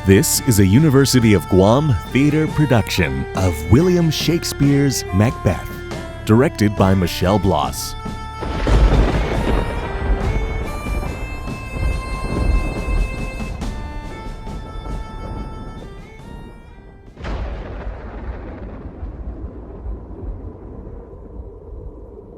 This is a University of Guam theater production of William Shakespeare's Macbeth, directed by Michelle Bloss.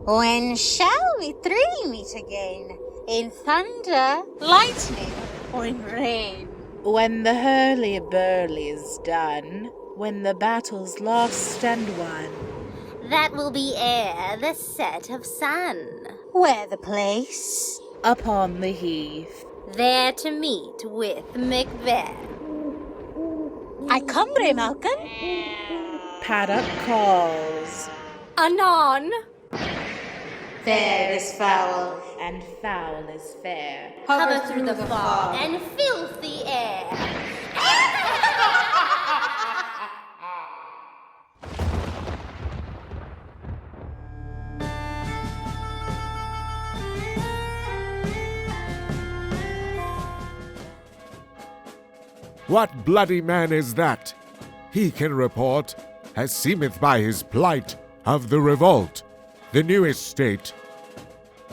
When shall we three meet again? In thunder, lightning, or in rain? When the hurly-burly's done, when the battle's lost and won. That will be ere the set of sun. Where the place? Upon the heath. There to meet with Macbeth. I come, Ray Malcolm. Paddock calls. Anon. Fair is foul, and foul is fair. Hover through the fog and filthy air. What bloody man is that? He can report, as seemeth by his plight, of the revolt, the new estate.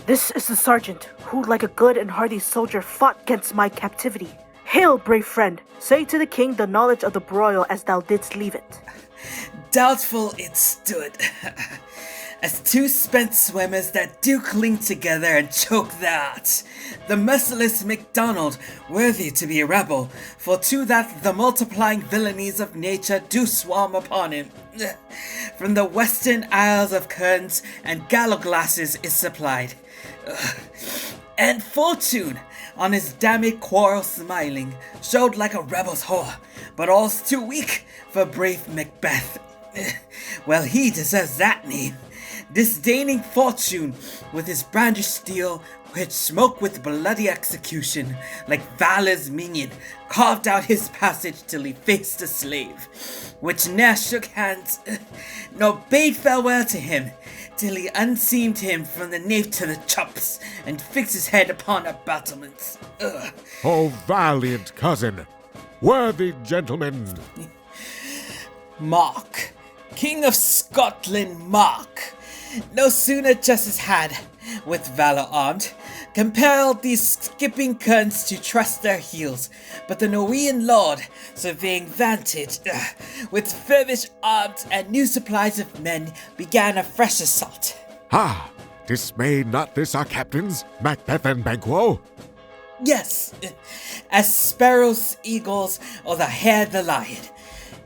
This is the sergeant, who like a good and hardy soldier fought against my captivity. Hail, brave friend! Say to the king the knowledge of the broil as thou didst leave it. Doubtful it stood, as two spent swimmers that do cling together and choke that. The merciless MacDonald, worthy to be a rebel, for to that the multiplying villainies of nature do swarm upon him. From the western isles of Kerns and gallo-glasses is supplied. And fortune, on his damned quarrel smiling, showed like a rebel's whore, but all's too weak for brave Macbeth. Well, he deserves that name. Disdaining fortune with his brandished steel, which smoke with bloody execution, like valor's minion, carved out his passage till he faced a slave, which ne'er shook hands, nor bade farewell to him, till he unseamed him from the nape to the chops, and fixed his head upon a battlement. O valiant cousin, worthy gentleman! Mark, King of Scotland, Mark, no sooner justice had, with valor armed, compelled these skipping kerns to trust their heels, but the Norwegian lord, surveying vantage, with furbish arms and new supplies of men, began a fresh assault. Ha! Dismayed not this our captains, Macbeth and Banquo? Yes, as sparrows, eagles, or the hare the lion.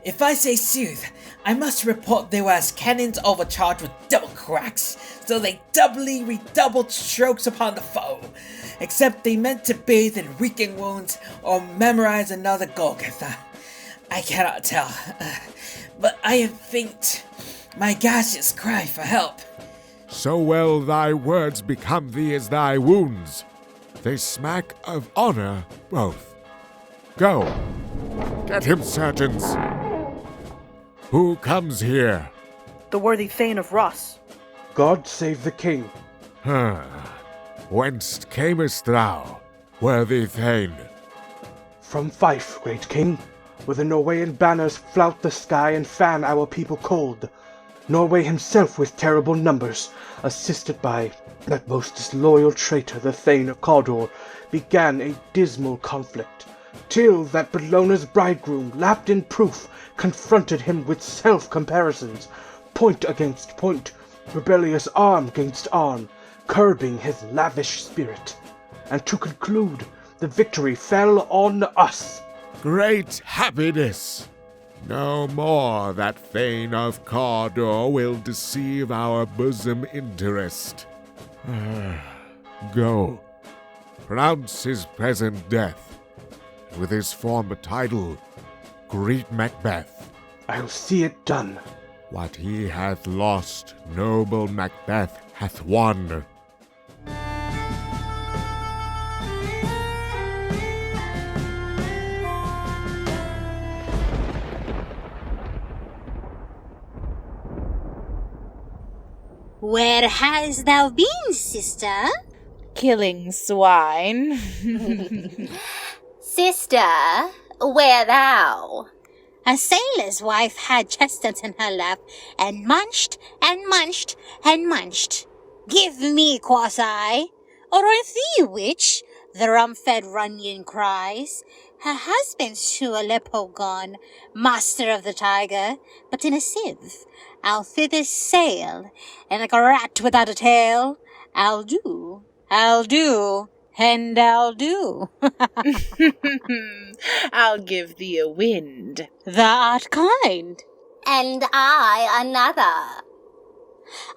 If I say sooth, I must report they were as cannons overcharged with double cracks, so they doubly redoubled strokes upon the foe, except they meant to bathe in reeking wounds or memorize another Golgotha. I cannot tell, but I am faint. My gaseous cry for help. So well thy words become thee as thy wounds. They smack of honor both. Go, get him, surgeons. Who comes here? The worthy Thane of Ross. God save the king. Whence camest thou, worthy Thane? From Fife, great king, where the Norwegian banners flout the sky and fan our people cold. Norway himself with terrible numbers, assisted by that most disloyal traitor, the Thane of Cawdor, began a dismal conflict, till that Bellona's bridegroom, lapped in proof, confronted him with self-comparisons, point against point, rebellious arm against arm, curbing his lavish spirit. And to conclude, the victory fell on us. Great happiness! No more that Thane of Cawdor will deceive our bosom interest. Go, pronounce his present death, and with his former title, greet Macbeth. I'll see it done. What he hath lost, noble Macbeth hath won. Where hast thou been, sister? Killing swine. Sister, Where thou? A sailor's wife had chestnuts in her lap, and munched, and munched, and munched. Give me, quoth I. Or are thee, witch? The rum-fed Runyon cries. Her husband's to Aleppo gone, master of the tiger, but in a sieve. I'll thither sail, and like a rat without a tail, I'll do, and I'll do. I'll give thee a wind. Thou art kind. And I another.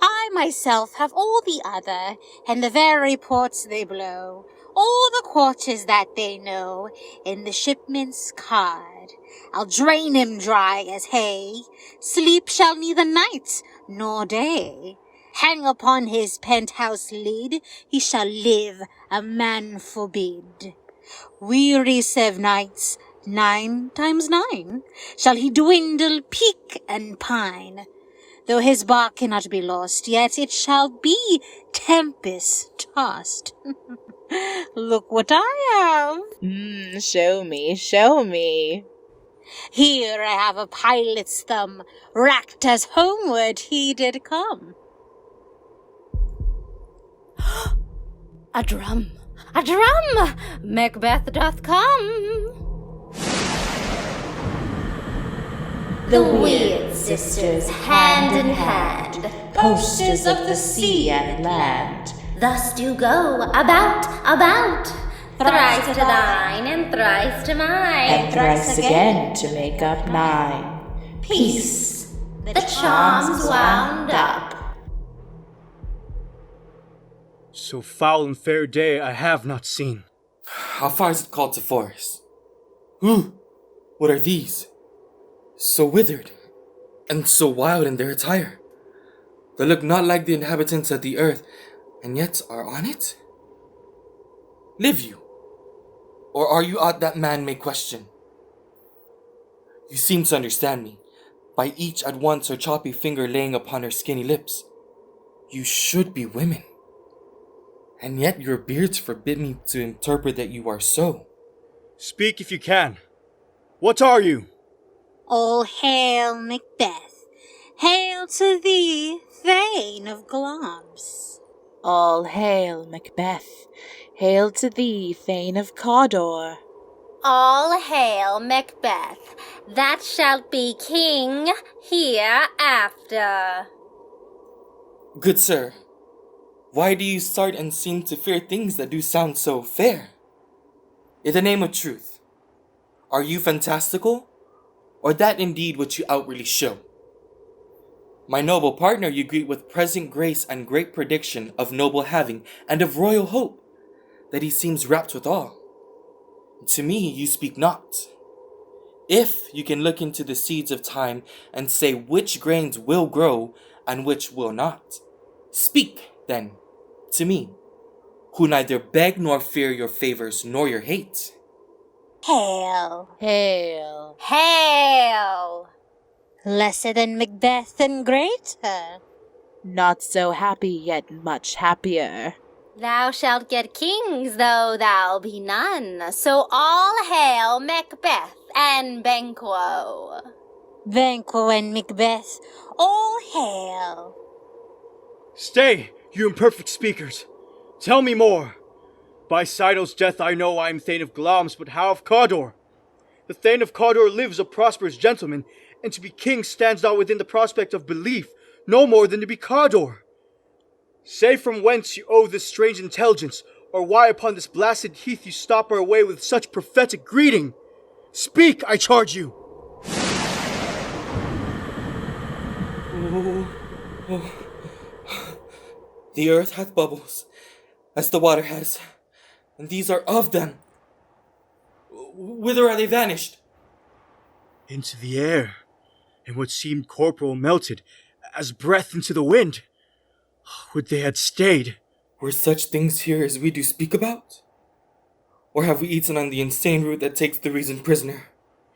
I myself have all the other, and the very ports they blow, all the quarters that they know, in the shipman's card. I'll drain him dry as hay, sleep shall neither night nor day. Hang upon his penthouse lid, he shall live, a man forbid. Wearisome nights, 9 times 9, shall he dwindle, peak, and pine. Though his bark cannot be lost, yet it shall be tempest-tossed. Look what I have. Show me, show me. Here I have a pilot's thumb, racked as homeward he did come. A drum! A drum! Macbeth doth come! The weird sisters, hand in hand, Posters of the sea and land, thus do go about, thrice to thine and thrice to mine, and thrice again to make up 9. Peace, the charms wound up. So foul and fair day I have not seen. How far is it called to forest? What are these? So withered, and so wild in their attire. They look not like the inhabitants of the earth, and yet are on it? Live you? Or are you aught that man may question? You seem to understand me, by each at once her choppy finger laying upon her skinny lips. You should be women. And yet your beards forbid me to interpret that you are so. Speak if you can. What are you? All hail, Macbeth. Hail to thee, Thane of Globs. all hail, Macbeth. Hail to thee, Thane of Cawdor. All hail, Macbeth. That shalt be king hereafter. Good sir, why do you start and seem to fear things that do sound so fair? In the name of truth, are you fantastical, or that indeed which you outwardly show? My noble partner you greet with present grace and great prediction of noble having and of royal hope, that he seems rapt withal. To me you speak not. If you can look into the seeds of time and say which grains will grow and which will not, speak, then, to me, who neither beg nor fear your favors nor your hate. Hail. Hail. Hail! Lesser than Macbeth and greater. Not so happy, yet much happier. Thou shalt get kings, though thou be none. So all hail Macbeth and Banquo. Banquo and Macbeth, all hail. Stay, you imperfect speakers. Tell me more. By Sidon's death I know I am Thane of Globs, but how of Cawdor? The Thane of Cawdor lives a prosperous gentleman, and to be king stands not within the prospect of belief, no more than to be Cawdor. Say from whence you owe this strange intelligence, or why upon this blasted heath you stop our way with such prophetic greeting. Speak, I charge you. The earth hath bubbles, as the water has, and these are of them. Whither are they vanished? Into the air, and what seemed corporal melted, as breath into the wind. Would they had stayed. Were such things here as we do speak about? Or have we eaten on the insane root that takes the reason prisoner?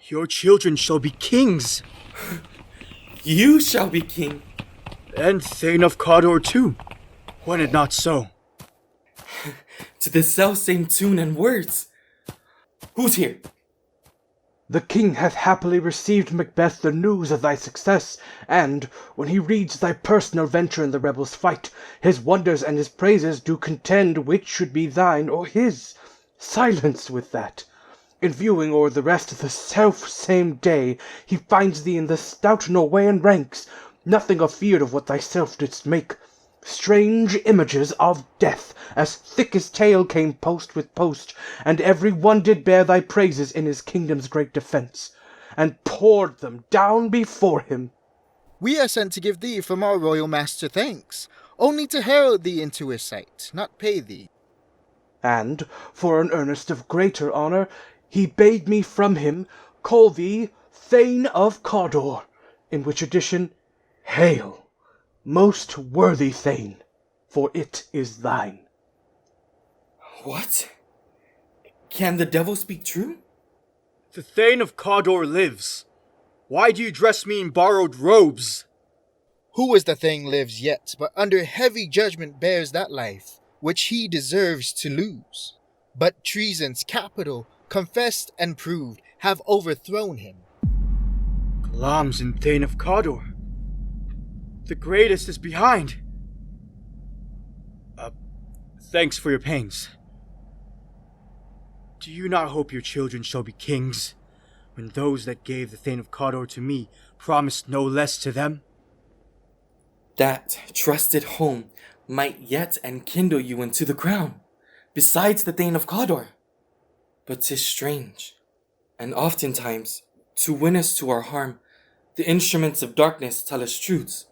Your children shall be kings. You shall be king. And Thane of Cawdor too, when it not so. To the self-same tune and words. Who's here? The king hath happily received, Macbeth, the news of thy success, and, when he reads thy personal venture in the rebels' fight, his wonders and his praises do contend which should be thine or his. Silence with that. In viewing o'er the rest the self-same day, he finds thee in the stout Norwegian ranks, nothing afeard of what thyself didst make. Strange images of death, as thick as tale, came post with post, and every one did bear thy praises in his kingdom's great defence, and poured them down before him. We are sent to give thee from our royal master thanks, only to herald thee into his sight, not pay thee. And, for an earnest of greater honour, he bade me from him call thee Thane of Cawdor, in which addition, hail, most worthy Thane, for it is thine. What? Can the devil speak true? The Thane of Cawdor lives. Why do you dress me in borrowed robes? Who is the thing lives yet, but under heavy judgment bears that life, which he deserves to lose. But treason's capital, confessed and proved, have overthrown him. Glamis and Thane of Cawdor. The greatest is behind. Thanks for your pains. Do you not hope your children shall be kings, when those that gave the Thane of Cawdor to me promised no less to them? That trusted home might yet enkindle you into the crown, besides the Thane of Cawdor. But 'tis strange, and oftentimes, to win us to our harm, the instruments of darkness tell us truths,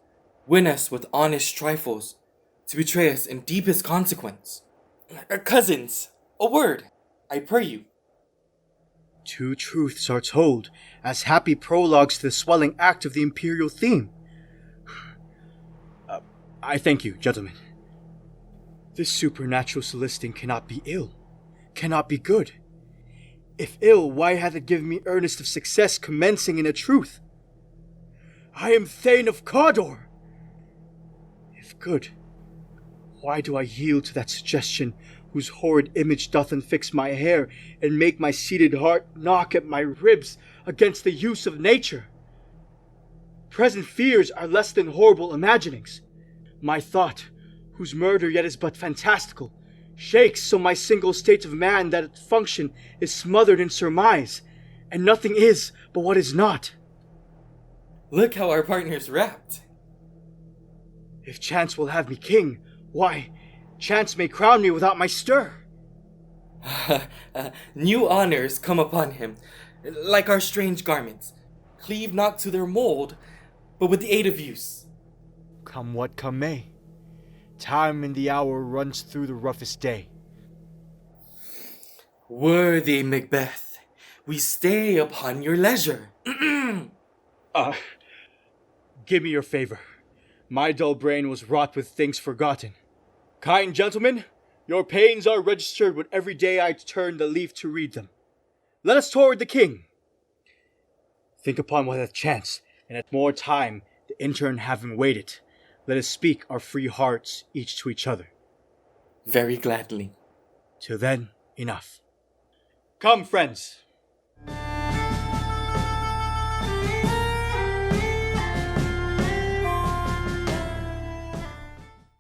win us with honest trifles, to betray us in deepest consequence. Cousins, a word, I pray you. Two truths are told as happy prologues to the swelling act of the imperial theme. I thank you, gentlemen. This supernatural soliciting cannot be ill, cannot be good. If ill, why hath it given me earnest of success commencing in a truth? I am Thane of Cawdor. If good, why do I yield to that suggestion whose horrid image doth unfix my hair and make my seated heart knock at my ribs against the use of nature? Present fears are less than horrible imaginings. My thought, whose murder yet is but fantastical, shakes so my single state of man that its function is smothered in surmise, and nothing is but what is not. Look how our partner's wrapped. If chance will have me king, why, chance may crown me without my stir. New honors come upon him, like our strange garments, cleave not to their mold, but with the aid of use. Come what come may, time and the hour runs through the roughest day. Worthy Macbeth, we stay upon your leisure. Give me your favor. My dull brain was wrought with things forgotten. Kind gentlemen, your pains are registered when every day I turn the leaf to read them. Let us toward the king. Think upon what hath chanced, and at more time, the intern having waited, let us speak our free hearts each to each other. Very gladly. Till then, enough. Come, friends.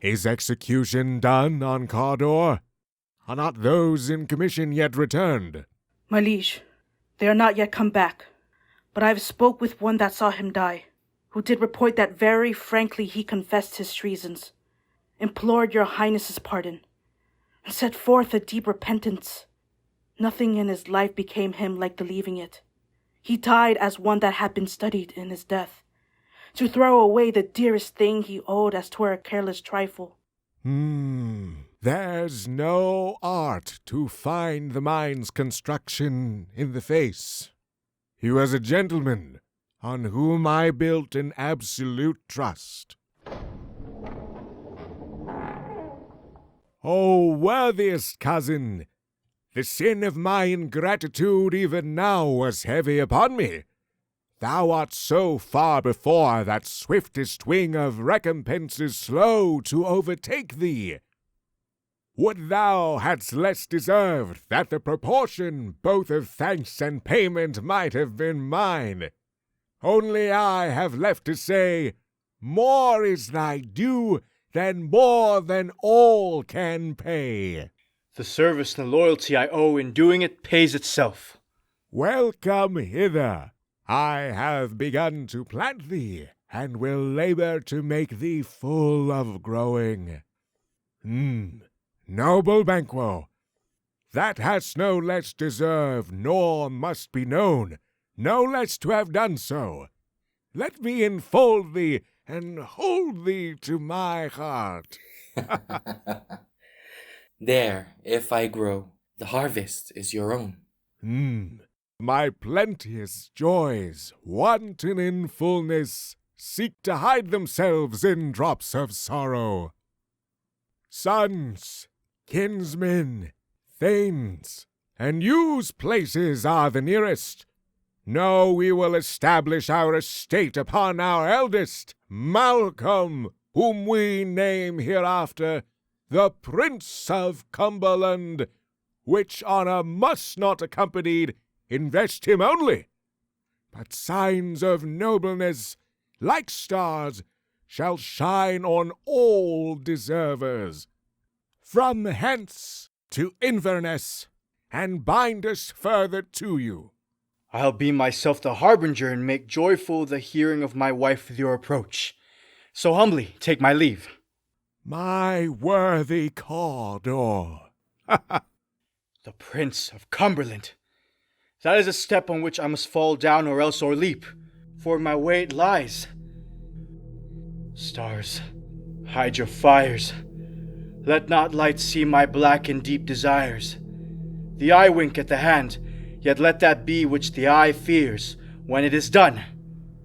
Is execution done on Cawdor? Are not those in commission yet returned? My liege, they are not yet come back, but I have spoke with one that saw him die, who did report that very frankly he confessed his treasons, implored your highness's pardon, and set forth a deep repentance. Nothing in his life became him like the leaving it. He died as one that had been studied in his death, to throw away the dearest thing he owed as 'twere a careless trifle. There's no art to find the mind's construction in the face. He was a gentleman on whom I built an absolute trust. O worthiest cousin, the sin of my ingratitude even now was heavy upon me. Thou art so far before that swiftest wing of recompense is slow to overtake thee. Would thou hadst less deserved, that the proportion both of thanks and payment might have been mine. Only I have left to say, more is thy due than more than all can pay. The service and the loyalty I owe in doing it pays itself. Welcome hither. I have begun to plant thee, and will labor to make thee full of growing. Noble Banquo, that hast no less deserved, nor must be known, no less to have done so. Let me enfold thee, and hold thee to my heart. There, if I grow, the harvest is your own. My plenteous joys, wanton in fullness, seek to hide themselves in drops of sorrow. Sons, kinsmen, thanes, and whose places are the nearest? No, we will establish our estate upon our eldest, Malcolm, whom we name hereafter the Prince of Cumberland, which honor must not accompanied invest him only, but signs of nobleness, like stars, shall shine on all deservers. From hence to Inverness, and bind us further to you. I'll be myself the harbinger and make joyful the hearing of my wife with your approach. So humbly take my leave. My worthy Cawdor. The Prince of Cumberland. That is a step on which I must fall down or else o'erleap, for in my way it lies. Stars, hide your fires. Let not light see my black and deep desires. The eye wink at the hand, yet let that be which the eye fears, when it is done,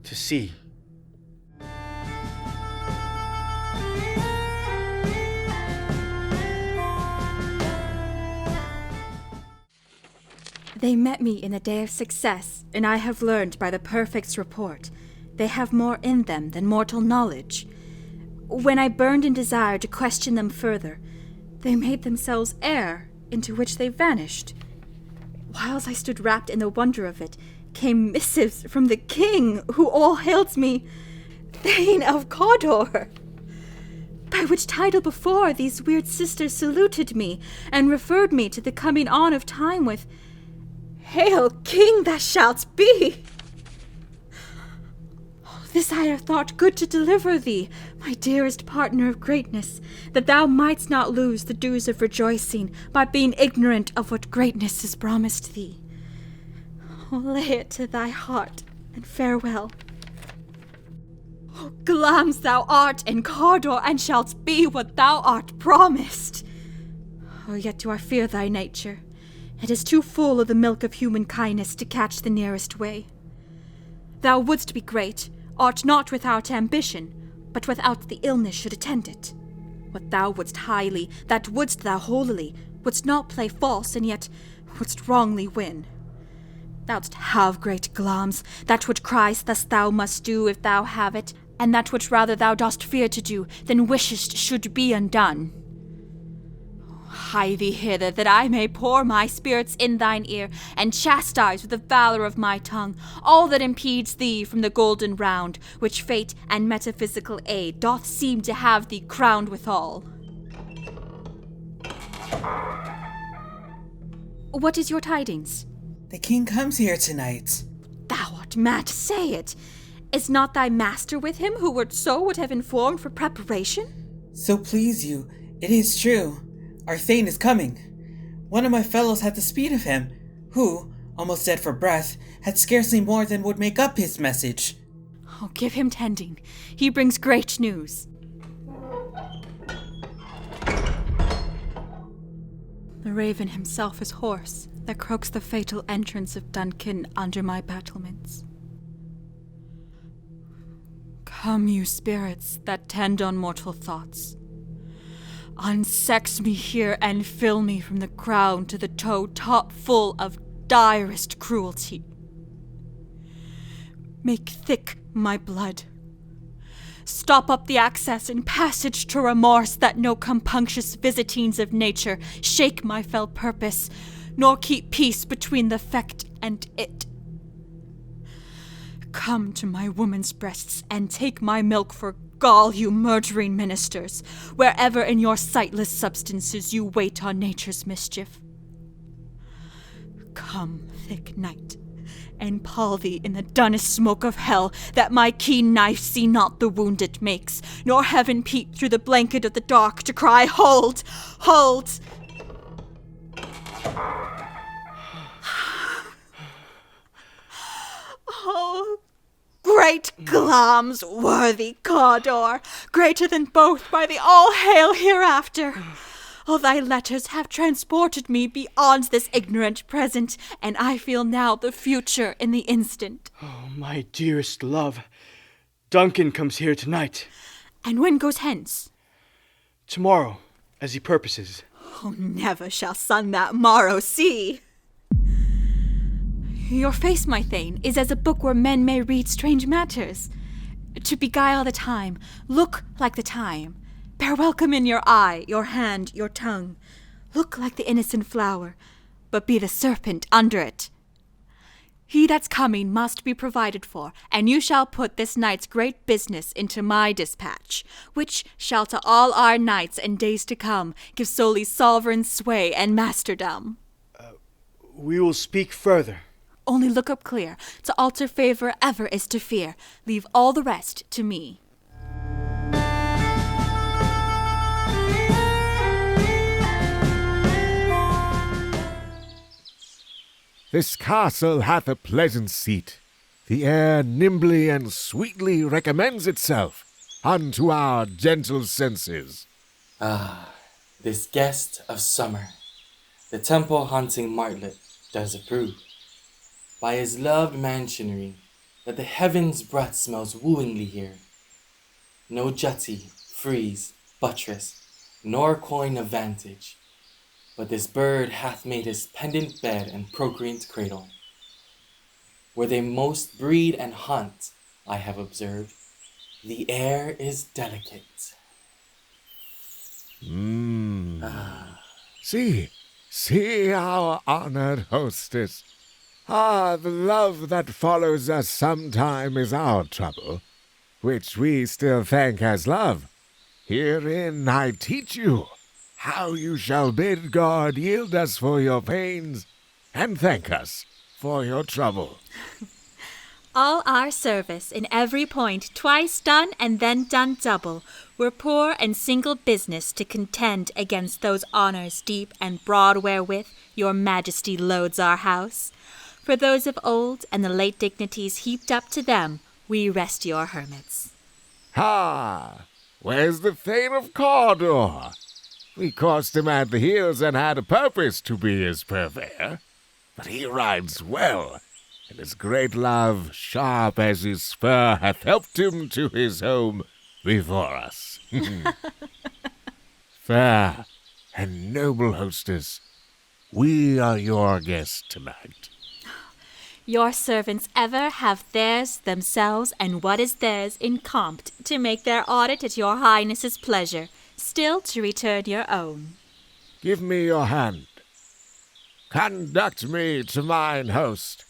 to see. They met me in the day of success, and I have learned by the Perfect's report, they have more in them than mortal knowledge. When I burned in desire to question them further, they made themselves air, into which they vanished. Whiles I stood wrapped in the wonder of it, came missives from the king, who all hailed me Thane of Cawdor. By which title before these weird sisters saluted me, and referred me to the coming on of time with, Hail, King, thou shalt be! This I have thought good to deliver thee, my dearest partner of greatness, that thou mightst not lose the dues of rejoicing by being ignorant of what greatness is promised thee. Lay it to thy heart, and farewell. Glamis thou art in Cawdor, and shalt be what thou art promised. Yet do I fear thy nature. It is too full of the milk of human kindness to catch the nearest way. Thou wouldst be great, art not without ambition, but without the illness should attend it. What thou wouldst highly, that wouldst thou holily, wouldst not play false, and yet wouldst wrongly win. Thou'dst have great Glamis, that which cries thus thou must do if thou have it, and that which rather thou dost fear to do than wishest should be undone. Hie thee hither, that I may pour my spirits in thine ear, and chastise with the valor of my tongue all that impedes thee from the golden round, which fate and metaphysical aid doth seem to have thee crowned withal. What is your tidings? The king comes here tonight. Thou art mad to say it. Is not thy master with him, who wert so would have informed for preparation? So please you, it is true. Our Thane is coming. One of my fellows had the speed of him, who, almost dead for breath, had scarcely more than would make up his message. Oh, give him tending. He brings great news. The raven himself is hoarse, that croaks the fatal entrance of Duncan under my battlements. Come, you spirits that tend on mortal thoughts. Unsex me here and fill me from the crown to the toe top full of direst cruelty. Make thick my blood. Stop up the access and passage to remorse, that no compunctious visitings of nature shake my fell purpose, nor keep peace between the fect and it. Come to my woman's breasts and take my milk for gall, you murdering ministers, wherever in your sightless substances you wait on nature's mischief. Come, thick night, and pall thee in the dunnest smoke of hell, that my keen knife see not the wound it makes, nor heaven peep through the blanket of the dark to cry, Hold! Hold! Oh, great Glamis, worthy Cawdor, greater than both by the all-hail hereafter! Oh, thy letters have transported me beyond this ignorant present, and I feel now the future in the instant. Oh, my dearest love, Duncan comes here tonight. And when goes hence? Tomorrow, as he purposes. Oh, never shall sun that morrow see. Your face, my Thane, is as a book where men may read strange matters. To beguile the time, look like the time. Bear welcome in your eye, your hand, your tongue. Look like the innocent flower, but be the serpent under it. He that's coming must be provided for, and you shall put this night's great business into my dispatch, which shall to all our nights and days to come give solely sovereign sway and masterdom. We will speak further. Only look up clear. To alter favor ever is to fear. Leave all the rest to me. This castle hath a pleasant seat. The air nimbly and sweetly recommends itself unto our gentle senses. Ah, this guest of summer, the temple-haunting martlet, does approve. By his loved mansionry, that the heaven's breath smells wooingly here. No jutty, frieze, buttress, nor coign of vantage, but this bird hath made his pendant bed and procreant cradle. Where they most breed and hunt, I have observed, the air is delicate. See our honored hostess. Ah, the love that follows us sometime is our trouble, which we still thank as love. Herein I teach you how you shall bid God yield us for your pains, and thank us for your trouble. All our service in every point twice done and then done double, were poor and single business to contend against those honors deep and broad wherewith your majesty loads our house. For those of old and the late dignities heaped up to them, we rest your hermits. Ha! Where's the Thane of Cawdor? We coursed him at the heels and had a purpose to be his purveyor. But he rides well, and his great love, sharp as his spur, hath helped him to his home before us. Fair and noble hostess, we are your guests tonight. Your servants ever have theirs themselves and what is theirs incompt to make their audit at your highness's pleasure, still to return your own. Give me your hand. Conduct me to mine host.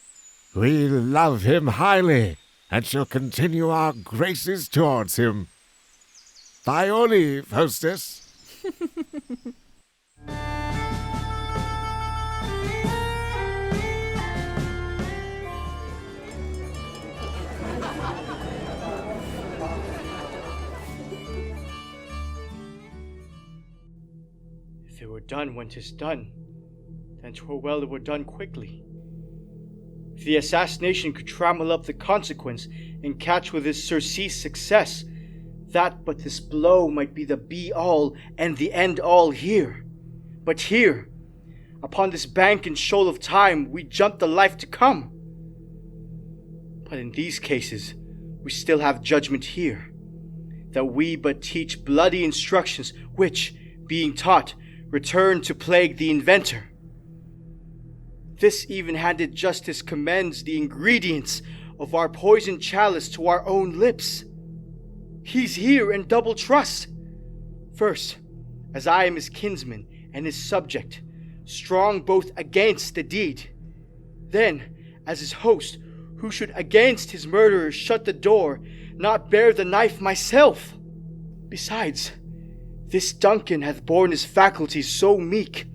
We love him highly, and shall continue our graces towards him. By your leave, hostess. If it were done when 'tis done, then 'twere well it were done quickly. If the assassination could trammel up the consequence and catch with his surcease success, that but this blow might be the be-all and the end-all here. But here, upon this bank and shoal of time, we jump the life to come. But in these cases, we still have judgment here, that we but teach bloody instructions which, being taught, return to plague the inventor. This even-handed justice commends the ingredients of our poisoned chalice to our own lips. He's here in double trust. First, as I am his kinsman and his subject, strong both against the deed. Then, as his host, who should against his murderers shut the door, not bear the knife myself. Besides, this Duncan hath borne his faculties so meek,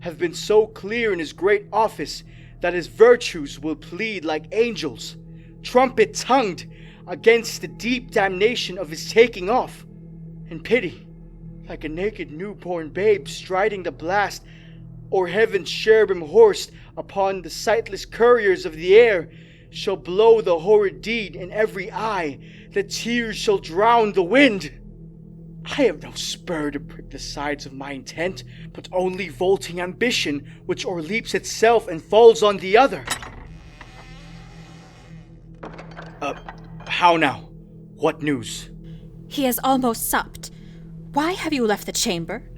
hath been so clear in his great office, that his virtues will plead like angels, trumpet-tongued, against the deep damnation of his taking off, and pity, like a naked newborn babe striding the blast, or heaven's cherubim horsed upon the sightless couriers of the air, shall blow the horrid deed in every eye, the tears shall drown the wind. I have no spur to prick the sides of my intent, but only vaulting ambition, which o'erleaps itself and falls on the other. How now? What news? He has almost supped. Why have you left the chamber?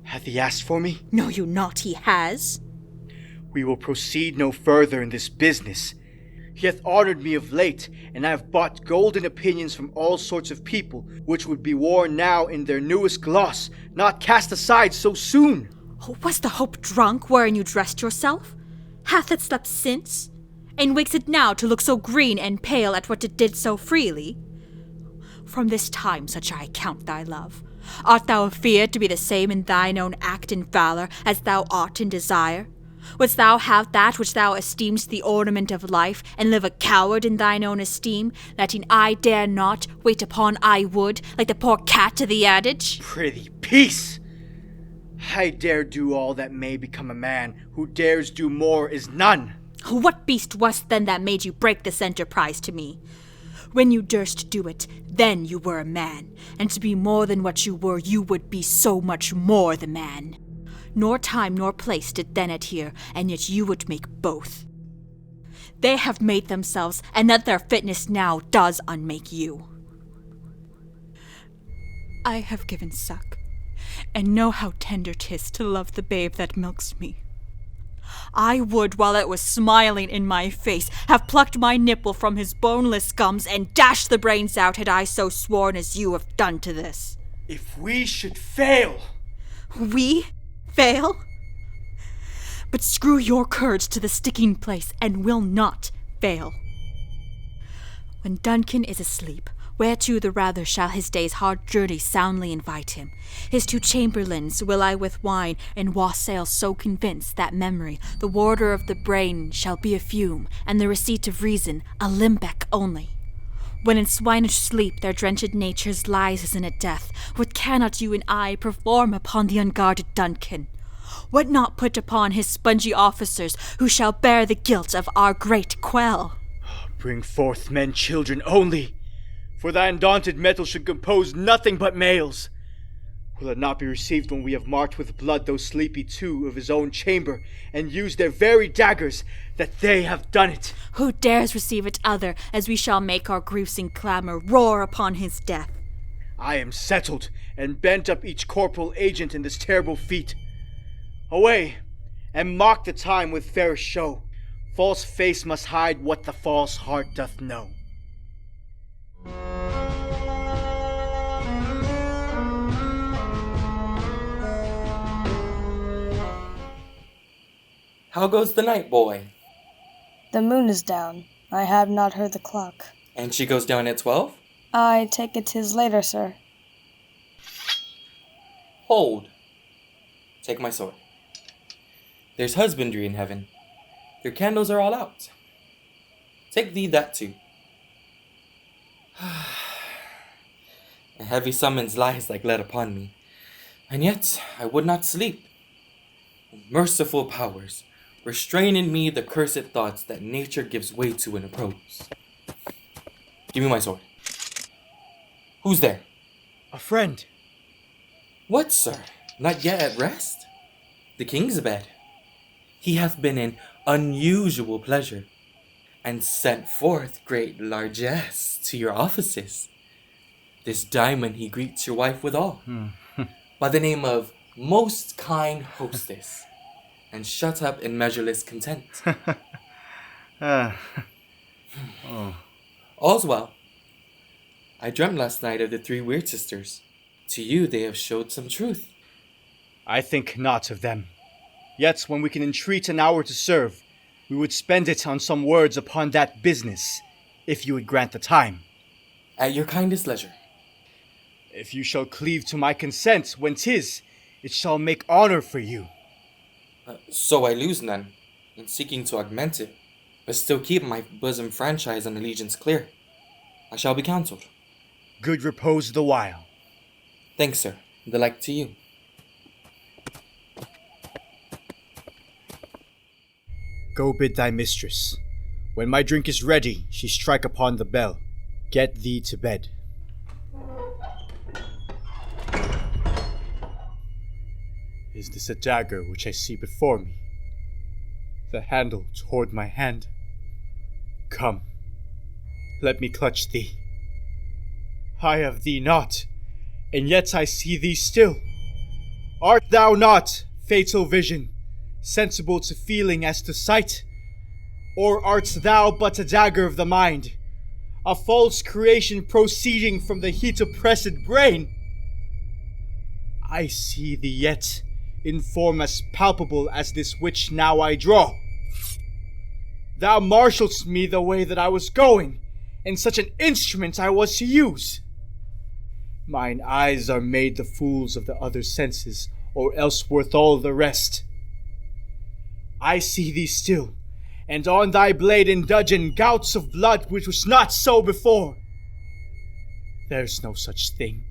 Hath he asked for me? Know you not he has? We will proceed no further in this business. He hath honored me of late, and I have bought golden opinions from all sorts of people, which would be worn now in their newest gloss, not cast aside so soon. Oh, was the hope drunk wherein you dressed yourself? Hath it slept since? And wakes it now to look so green and pale at what it did so freely? From this time such I count thy love. Art thou afeard to be the same in thine own act and valour as thou art in desire? Wouldst thou have that which thou esteem'st the ornament of life, and live a coward in thine own esteem, letting I dare not, wait upon I would, like the poor cat to the adage? Prithee, peace! I dare do all that may become a man, who dares do more is none. What beast was't then that made you break this enterprise to me? When you durst do it, then you were a man, and to be more than what you were, you would be so much more the man. Nor time nor place did then adhere, and yet you would make both. They have made themselves, and that their fitness now does unmake you. I have given suck, and know how tender 'tis to love the babe that milks me. I would, while it was smiling in my face, have plucked my nipple from his boneless gums and dashed the brains out had I so sworn as you have done to this. If we should fail... We? Fail? But screw your courage to the sticking place, and will not fail. When Duncan is asleep, whereto the rather shall his day's hard journey soundly invite him, his two chamberlains will I with wine and wassail so convince that memory, the warder of the brain, shall be a fume, and the receipt of reason a limbeck only. When in swinish sleep their drenched natures lies as in a death, what cannot you and I perform upon the unguarded Duncan? What not put upon his spongy officers, who shall bear the guilt of our great quell? Bring forth men, children only, for thy undaunted metal should compose nothing but males. Will it not be received when we have marked with blood those sleepy two of his own chamber, and used their very daggers, that they have done it? Who dares receive it other, as we shall make our griefs in clamour roar upon his death? I am settled, and bent up each corporal agent in this terrible feat. Away, and mock the time with fairest show. False face must hide what the false heart doth know. How goes the night, boy? The moon is down. I have not heard the clock. And she goes down at 12? I take it 'tis later, sir. Hold. Take my sword. There's husbandry in heaven. Your candles are all out. Take thee that too. A heavy summons lies like lead upon me, and yet I would not sleep. Merciful powers, restrain in me the cursed thoughts that nature gives way to in a prose. Give me my sword. Who's there? A friend. What, sir? Not yet at rest? The king's abed. He hath been in unusual pleasure, and sent forth great largesse to your offices. This diamond he greets your wife withal, by the name of most kind hostess, and shut up in measureless content. All's well. I dreamt last night of the three weird sisters. To you they have showed some truth. I think not of them. Yet when we can entreat an hour to serve, we would spend it on some words upon that business, if you would grant the time. At your kindest leisure. If you shall cleave to my consent when 'tis, it shall make honor for you. So I lose none, in seeking to augment it, but still keep my bosom franchise and allegiance clear. I shall be counseled. Good repose the while. Thanks, sir. The like to you. Go bid thy mistress. When my drink is ready, she strike upon the bell. Get thee to bed. Is this a dagger which I see before me? The handle toward my hand. Come, let me clutch thee. I have thee not, and yet I see thee still. Art thou not, fatal vision, sensible to feeling as to sight? Or art thou but a dagger of the mind, a false creation proceeding from the heat-oppressed brain? I see thee yet, in form as palpable as this which now I draw. Thou marshalledst me the way that I was going, and such an instrument I was to use. Mine eyes are made the fools of the other senses, or else worth all the rest. I see thee still, and on thy blade in dudgeon gouts of blood which was not so before. There's no such thing.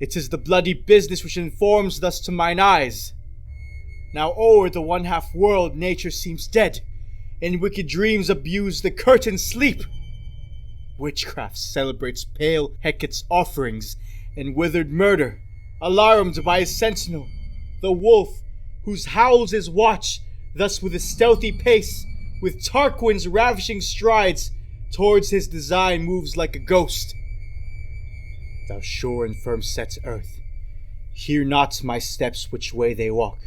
It is the bloody business which informs thus to mine eyes. Now o'er the one-half world nature seems dead, and wicked dreams abuse the curtained sleep. Witchcraft celebrates pale Hecate's offerings, and withered murder, alarmed by his sentinel, the wolf, whose howls is watch, thus with a stealthy pace, with Tarquin's ravishing strides, towards his design moves like a ghost. Thou sure and firm set earth, hear not my steps which way they walk,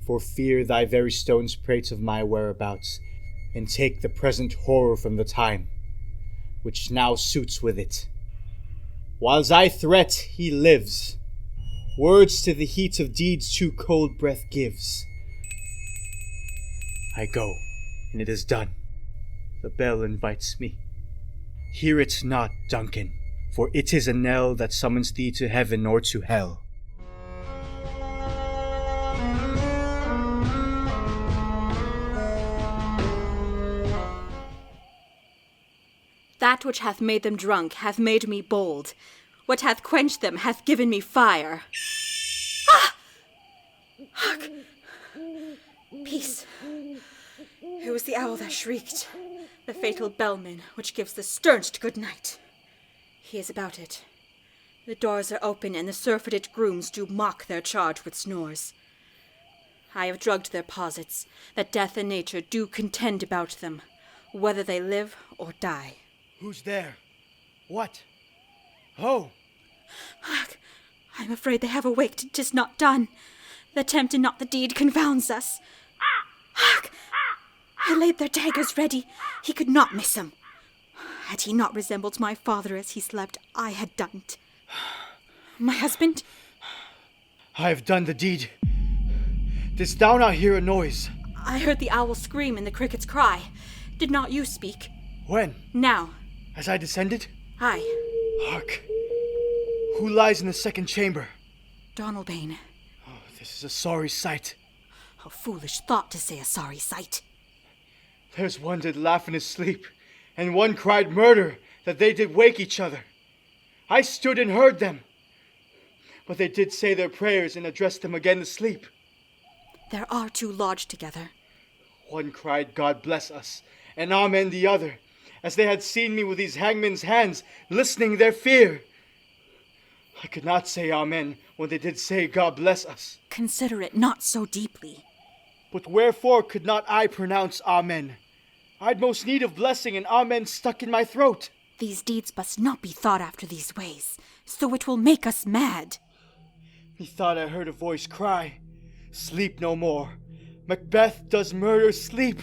for fear thy very stones prate of my whereabouts, and take the present horror from the time, which now suits with it. Whiles I threat, he lives. Words to the heat of deeds too cold breath gives. I go, and it is done. The bell invites me. Hear it not, Duncan, for it is a knell that summons thee to heaven or to hell. That which hath made them drunk hath made me bold. What hath quenched them hath given me fire. Ah! Hark! Peace. It was the owl that shrieked, the fatal bellman which gives the sternest good night. He is about it. The doors are open, and the surfeited grooms do mock their charge with snores. I have drugged their posits, that death and nature do contend about them, whether they live or die. Who's there? What? Oh! Hark! I am afraid they have awaked. 'Tis not done. The attempt and not the deed confounds us. Hark! I laid their daggers ready. He could not miss 'em. Had he not resembled my father as he slept, I had done't. My husband? I have done the deed. Didst thou not hear a noise? I heard the owl scream and the crickets cry. Did not you speak? When? Now. As I descended? Aye. Hark! Who lies in the second chamber? Donalbain. Oh, this is a sorry sight. A foolish thought to say a sorry sight. There's one did laugh in his sleep, and one cried murder, that they did wake each other. I stood and heard them, but they did say their prayers and addressed them again asleep. There are two lodged together. One cried, God bless us, and amen the other, as they had seen me with these hangmen's hands, listening their fear. I could not say amen when they did say God bless us. Consider it not so deeply. But wherefore could not I pronounce amen? I'd most need of blessing, and amen stuck in my throat. These deeds must not be thought after these ways, so it will make us mad. Methought I heard a voice cry, sleep no more. Macbeth does murder sleep.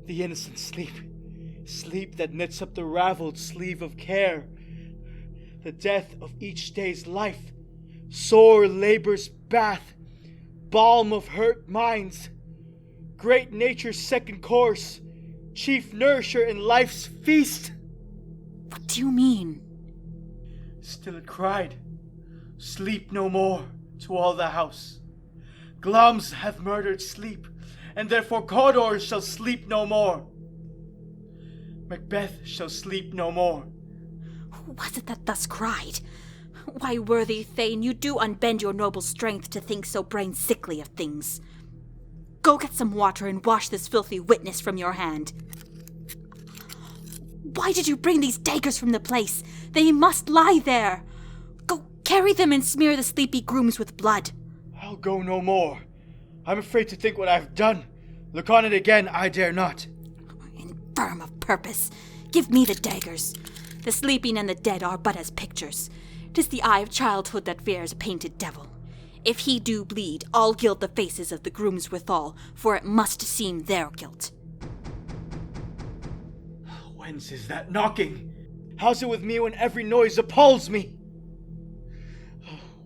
The innocent sleep. Sleep that knits up the raveled sleeve of care. the death of each day's life, sore labor's bath, balm of hurt minds, great nature's second course, chief nourisher in life's feast. What do you mean? Still it cried, sleep no more, to all the house. Gloms have murdered sleep, and therefore Cawdor shall sleep no more. Macbeth shall sleep no more. Who was it that thus cried? Why, worthy Thane, you do unbend your noble strength to think so brain-sickly of things. Go get some water and wash this filthy witness from your hand. Why did you bring these daggers from the place? They must lie there. Go carry them and smear the sleepy grooms with blood. I'll go no more. I'm afraid to think what I've done. Look on it again, I dare not. Infirm of purpose. Give me the daggers. The sleeping and the dead are but as pictures. 'Tis the eye of childhood that fears a painted devil. If he do bleed, I'll gild the faces of the grooms withal, for it must seem their guilt. Whence is that knocking? How's it with me when every noise appalls me?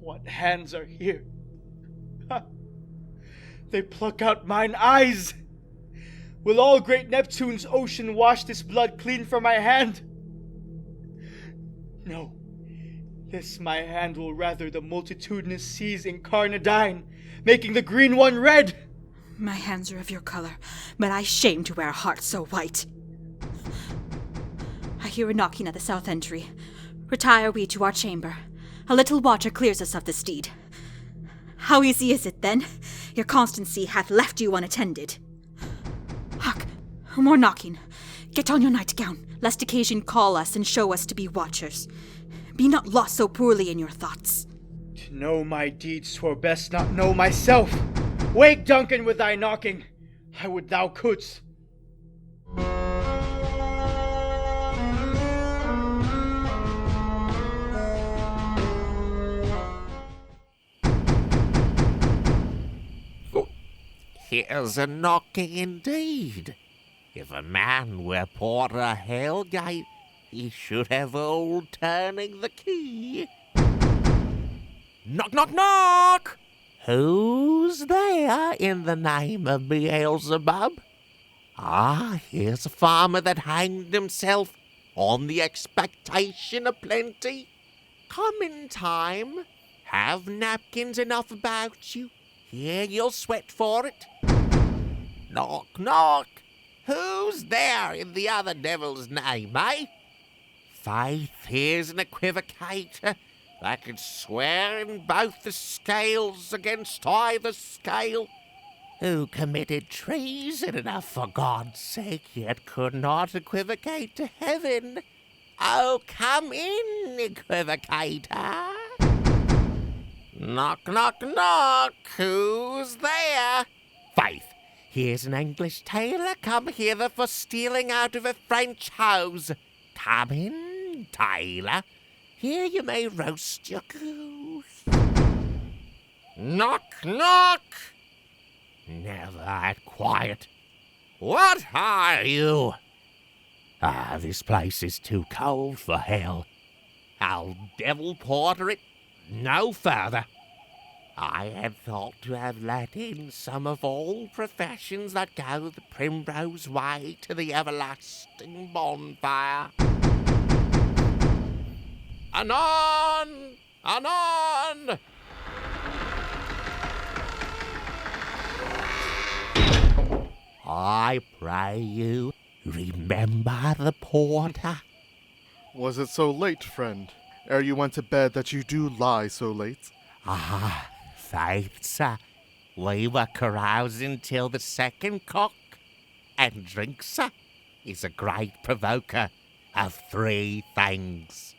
What hands are here? They pluck out mine eyes. Will all great Neptune's ocean wash this blood clean from my hand? No. This my hand will rather the multitudinous seas incarnadine, making the green one red. My hands are of your color, but I shame to wear a heart so white. I hear a knocking at the south entry. Retire we to our chamber. A little water clears us of the steed. How easy is it, then? Your constancy hath left you unattended. Hark, more knocking. Get on your nightgown, lest occasion call us and show us to be watchers. Be not lost so poorly in your thoughts. To know my deeds 'twere best not know myself. Wake, Duncan, with thy knocking. I would thou couldst. Here's a knocking indeed. If a man were porter Hellgate, he should have old turning the key. Knock, knock, knock! Who's there in the name of Beelzebub? Ah, here's a farmer that hanged himself on the expectation of plenty. Come in time. Have napkins enough about you. Here you'll sweat for it. Knock, knock. Who's there in the other devil's name, eh? Faith, here's an equivocator that could swear in both the scales against either scale, who committed treason enough for God's sake, yet could not equivocate to heaven. Oh, come in, equivocator. Knock, knock, knock. Who's there? Faith, here's an English tailor come hither for stealing out of a French hose. Come in, tailor. Here you may roast your goose. Knock, knock. Now that quiet. What are you? Ah, this place is too cold for hell. I'll devil porter it no further. I had thought to have let in some of all professions that go the primrose way to the everlasting bonfire. Anon! Anon! I pray you, remember the porter. Was it so late, friend, ere you went to bed, that you do lie so late? Ah, faith, sir, we were carousing till the second cock. And drink, sir, is a great provoker of three things.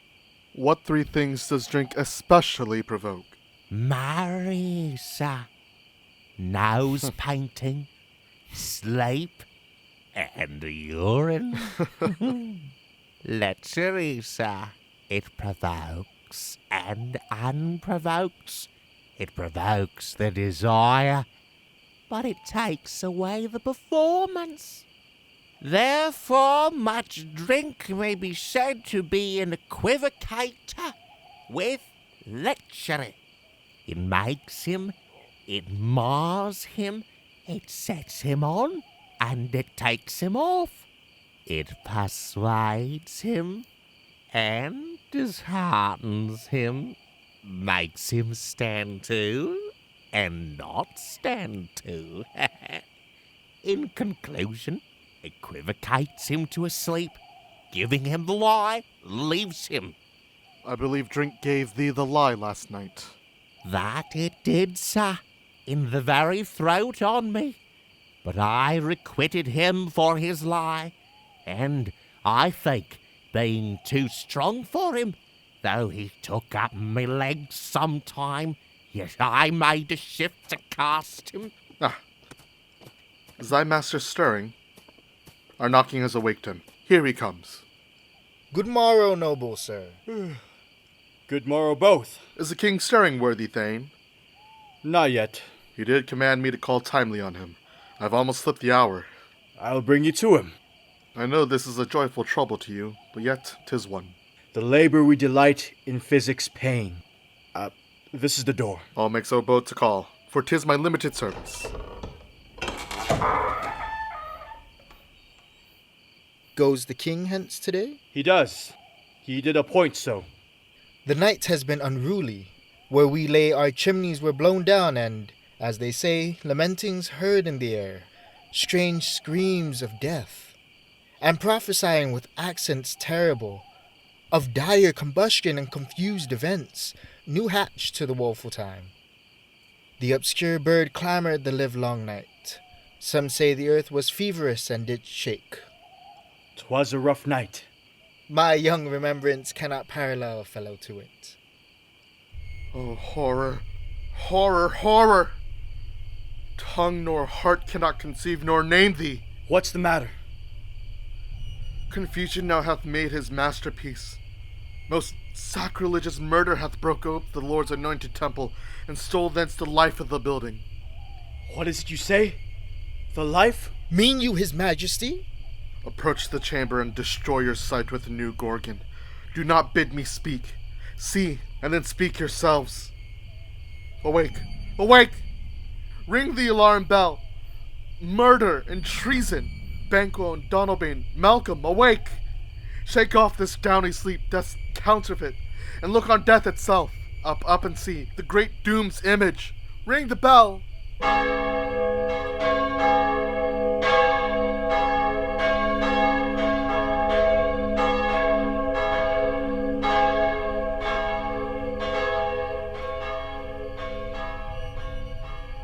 What three things does drink especially provoke? Marry, sir, nose painting, sleep, and urine. Lechery, sir, it provokes and unprovokes. It provokes the desire, but it takes away the performance. Therefore, much drink may be said to be an equivocator with treachery. It makes him, it mars him, it sets him on, and it takes him off. It persuades him and disheartens him, makes him stand to and not stand to. In conclusion, equivocates him to a sleep, giving him the lie, leaves him. I believe drink gave thee the lie last night. That it did, sir, in the very throat on me. But I requited him for his lie, and I think, being too strong for him, though he took up me legs sometime, yet I made a shift to cast him. Is thy master stirring? Our knocking has awaked him. Here he comes. Good morrow, noble sir. Good morrow, both. Is the king stirring, worthy Thane? Not yet. He did command me to call timely on him. I've almost slipped the hour. I'll bring you to him. I know this is a joyful trouble to you, but yet 'tis one. The labor we delight in physics pain. This is the door. I'll make so bold to call, for 'tis my limited service. Goes the king hence today? He does. He did appoint so. The night has been unruly. Where we lay our chimneys were blown down and, as they say, lamentings heard in the air, strange screams of death, and prophesying with accents terrible, of dire combustion and confused events, new hatched to the woeful time. The obscure bird clamoured the livelong night. Some say the earth was feverous and did shake. 'Twas a rough night. My young remembrance cannot parallel a fellow to it. Oh, horror, horror, horror! Tongue nor heart cannot conceive nor name thee. What's the matter? Confusion now hath made his masterpiece. Most sacrilegious murder hath broke ope the Lord's anointed temple, and stole thence the life of the building. What is it you say? The life? Mean you his majesty? Approach the chamber and destroy your sight with a new gorgon. Do not bid me speak. See, and then speak yourselves. Awake! Awake! Ring the alarm bell! Murder and treason! Banquo and Donalbain, Malcolm, awake! Shake off this downy sleep, death's counterfeit, and look on death itself. Up, up and see, the great doom's image. Ring the bell!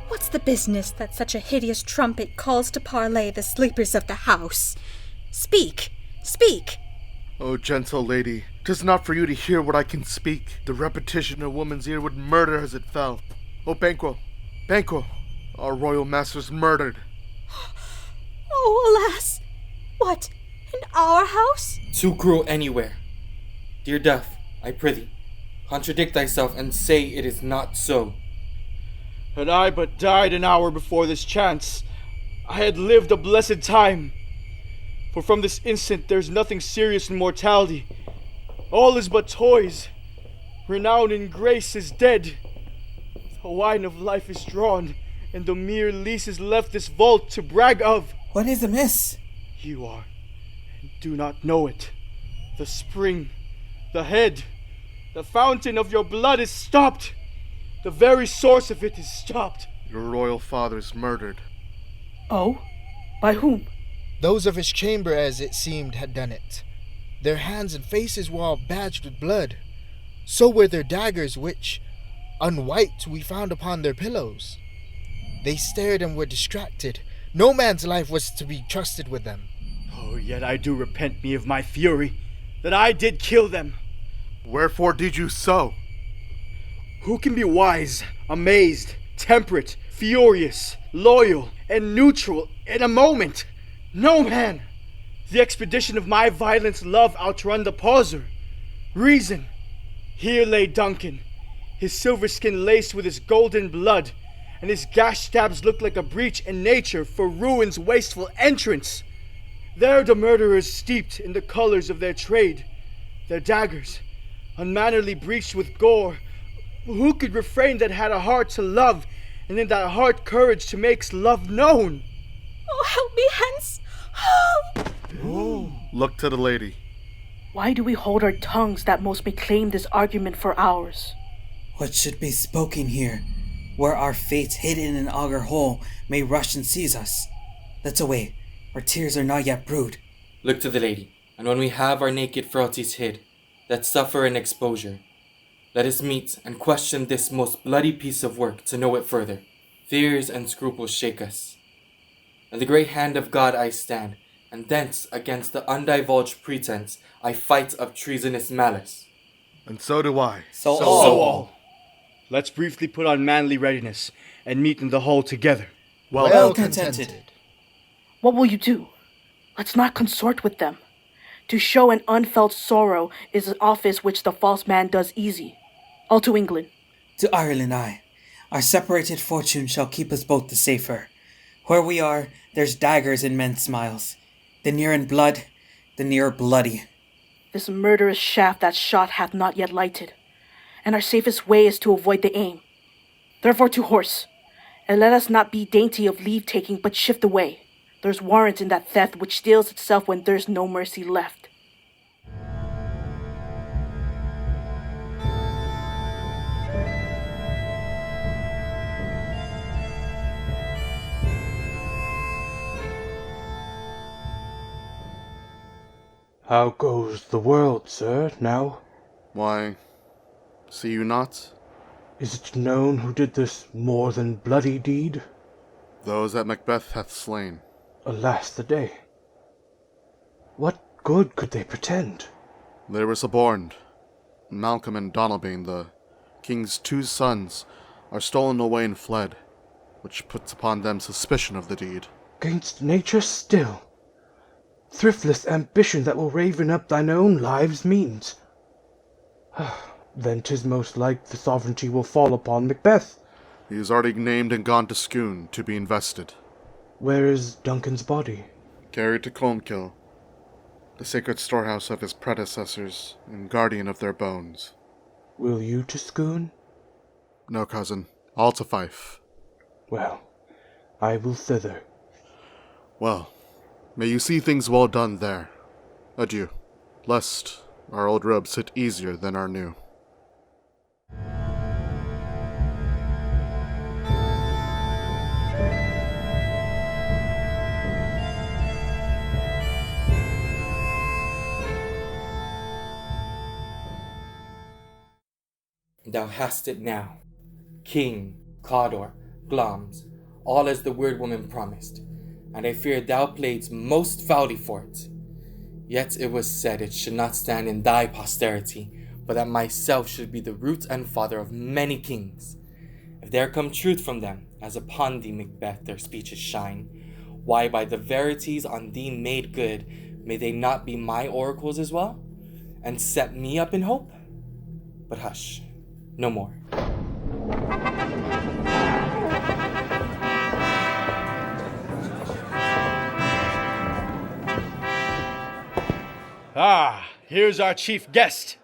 What's the business that such a hideous trumpet calls to parley the sleepers of the house? Speak! Speak! O gentle lady, 'tis not for you to hear what I can speak. The repetition in a woman's ear would murder as it fell. O Banquo, Banquo, our royal master's murdered. Oh, alas! What, in our house? Too cruel anywhere. Dear Death, I prithee, contradict thyself and say it is not so. Had I but died an hour before this chance, I had lived a blessed time. For from this instant there's nothing serious in mortality. All is but toys. Renown and grace is dead. The wine of life is drawn, and the mere lease is left this vault to brag of. What is amiss? You are, and do not know it. The spring, the head, the fountain of your blood is stopped. The very source of it is stopped. Your royal father's murdered. Oh? By whom? Those of his chamber, as it seemed, had done it. Their hands and faces were all badged with blood. So were their daggers, which, unwiped, we found upon their pillows. They stared and were distracted. No man's life was to be trusted with them. Oh, yet I do repent me of my fury, that I did kill them. Wherefore did you so? Who can be wise, amazed, temperate, furious, loyal, and neutral in a moment? No man! The expedition of my violence love outrun the pauser. Reason! Here lay Duncan, his silver skin laced with his golden blood, and his gash stabs looked like a breach in nature for ruin's wasteful entrance. There the murderers steeped in the colors of their trade, their daggers, unmannerly breached with gore. Who could refrain that had a heart to love, and in that heart courage to make love known? Oh, help me hence! Oh! Look to the lady. Why do we hold our tongues that most may claim this argument for ours? What should be spoken here, where our fates hidden in an auger hole may rush and seize us? Let's away, our tears are not yet brewed. Look to the lady, and when we have our naked frailties hid, that suffer in exposure, let us meet and question this most bloody piece of work to know it further. Fears and scruples shake us. In the great hand of God I stand, and thence against the undivulged pretense I fight of treasonous malice. And so do I. So all. Let's briefly put on manly readiness and meet in the hall together. Well contented. What will you do? Let's not consort with them. To show an unfelt sorrow is an office which the false man does easy. All to England. To Ireland I. Our separated fortune shall keep us both the safer. Where we are, there's daggers in men's smiles. The near in blood, the near bloody. This murderous shaft that shot hath not yet lighted, and our safest way is to avoid the aim. Therefore to horse, and let us not be dainty of leave-taking, but shift away. There's warrant in that theft which steals itself when there's no mercy left. How goes the world, sir, now? Why, see you not? Is it known who did this more than bloody deed? Those that Macbeth hath slain. Alas the day. What good could they pretend? They were suborned. Malcolm and Donalbain, the king's 2 sons, are stolen away and fled, which puts upon them suspicion of the deed. Against nature still. Thriftless ambition that will raven up thine own lives' means. Then 'tis most like the sovereignty will fall upon Macbeth. He is already named and gone to Scone to be invested. Where is Duncan's body? Carried to Colmkill, the sacred storehouse of his predecessors and guardian of their bones. Will you to Scone? No, cousin. All to Fife. Well, I will thither. Well, may you see things well done there. Adieu, lest our old robes sit easier than our new. Thou hast it now. King, Cawdor, Glamis, all as the weird woman promised, and I fear thou playedst most foully for it. Yet it was said it should not stand in thy posterity, but that myself should be the root and father of many kings. If there come truth from them, as upon thee, Macbeth, their speeches shine, why by the verities on thee made good, may they not be my oracles as well, and set me up in hope? But hush, no more. Ah, here's our chief guest.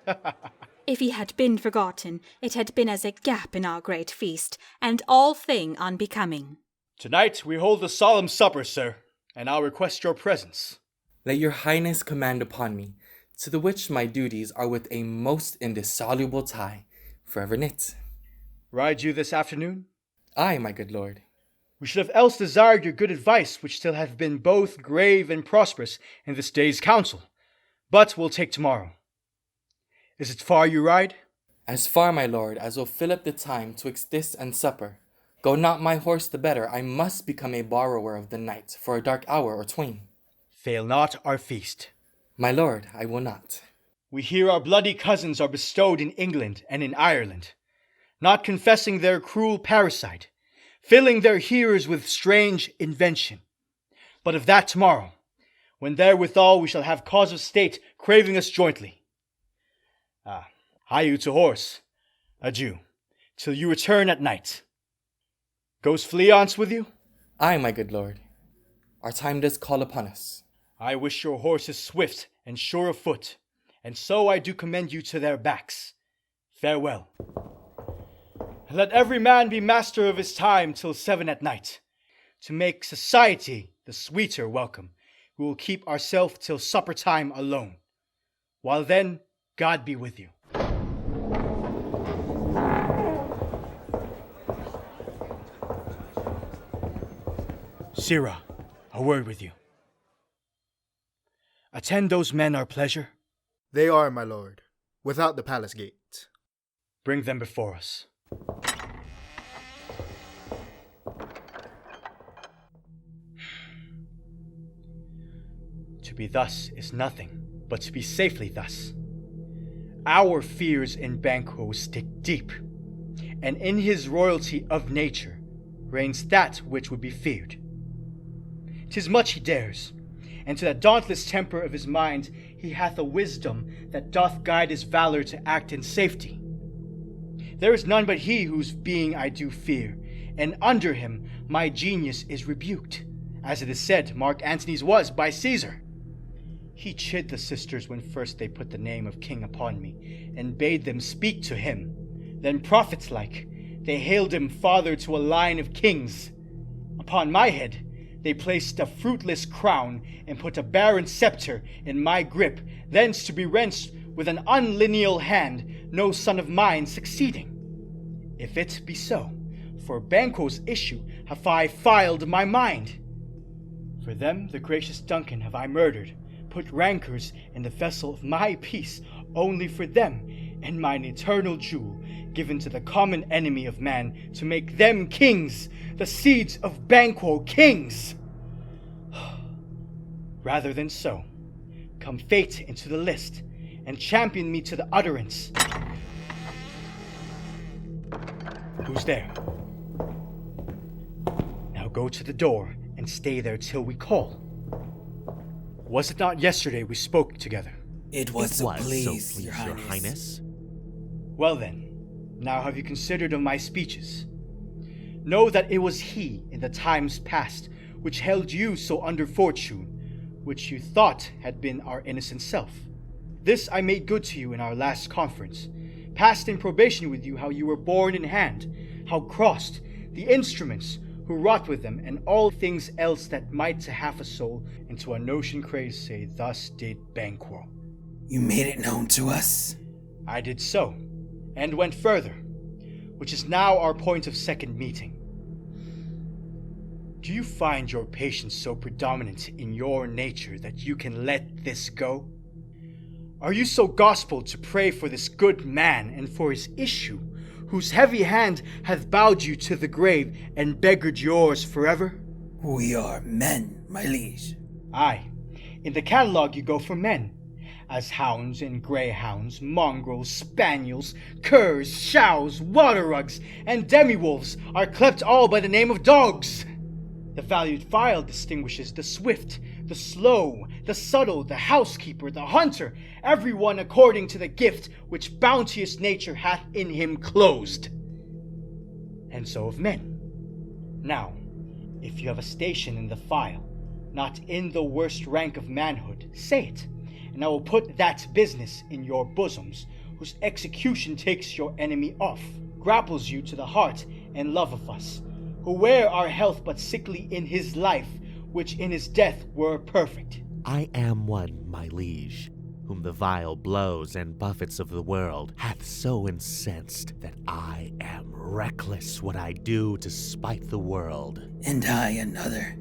If he had been forgotten, it had been as a gap in our great feast, and all thing unbecoming. Tonight we hold a solemn supper, sir, and I'll request your presence. Let your highness command upon me, to the which my duties are with a most indissoluble tie, forever knit. Ride you this afternoon? Aye, my good lord. We should have else desired your good advice, which still have been both grave and prosperous in this day's council. But we'll take tomorrow. Is it far you ride? As far, my lord, as will fill up the time twixt this and supper. Go not my horse the better, I must become a borrower of the night for a dark hour or twain. Fail not our feast. My lord, I will not. We hear our bloody cousins are bestowed in England and in Ireland, not confessing their cruel parasite, filling their hearers with strange invention. But of that tomorrow, when therewithal we shall have cause of state craving us jointly. Hie you to horse. Adieu, till you return at night. Goes Fleance with you? Aye, my good lord. Our time does call upon us. I wish your horses swift and sure of foot, and so I do commend you to their backs. Farewell. And let every man be master of his time till 7 at night, to make society the sweeter welcome. We will keep ourselves till supper time alone. While then, God be with you. Sara, a word with you. Attend those men our pleasure. They are, my lord, without the palace gate. Bring them before us. To be thus is nothing, but to be safely thus. Our fears in Banquo stick deep, and in his royalty of nature reigns that which would be feared. 'Tis much he dares, and to that dauntless temper of his mind he hath a wisdom that doth guide his valor to act in safety. There is none but he whose being I do fear, and under him my genius is rebuked, as it is said Mark Antony's was by Caesar. He chid the sisters when first they put the name of king upon me, and bade them speak to him. Then prophets-like, they hailed him father to a line of kings. Upon my head they placed a fruitless crown, and put a barren scepter in my grip, thence to be wrenched with an unlineal hand, no son of mine succeeding. If it be so, for Banquo's issue have I filed my mind. For them the gracious Duncan have I murdered, put rancors in the vessel of my peace, only for them, and mine eternal jewel, given to the common enemy of man, to make them kings, the seeds of Banquo kings. Rather than so, come fate into the list, and champion me to the utterance. Who's there? Now go to the door, and stay there till we call. Was it not yesterday we spoke together? It was so pleased, Your Highness. Well then, now have you considered of my speeches? Know that it was he, in the times past, which held you so under fortune, which you thought had been our innocent self. This I made good to you in our last conference, passed in probation with you how you were borne in hand, how crossed, the instruments, who wrought with them, and all things else that might to half a soul into a notion crazed say, thus did Banquo. You made it known to us? I did so, and went further, which is now our point of second meeting. Do you find your patience so predominant in your nature that you can let this go? Are you so gospel to pray for this good man and for his issue, whose heavy hand hath bowed you to the grave and beggared yours forever? We are men, my liege. Aye, in the catalogue you go for men, as hounds and greyhounds, mongrels, spaniels, curs, chows, water-rugs, and demi-wolves are clept all by the name of dogs. The valued file distinguishes the swift, the slow, the subtle, the housekeeper, the hunter, every one according to the gift which bounteous nature hath in him closed. And so of men. Now, if you have a station in the file, not in the worst rank of manhood, say it, and I will put that business in your bosoms, whose execution takes your enemy off, grapples you to the heart and love of us, who wear our health but sickly in his life, which in his death were perfect. I am one, my liege, whom the vile blows and buffets of the world hath so incensed that I am reckless what I do to spite the world. And I another,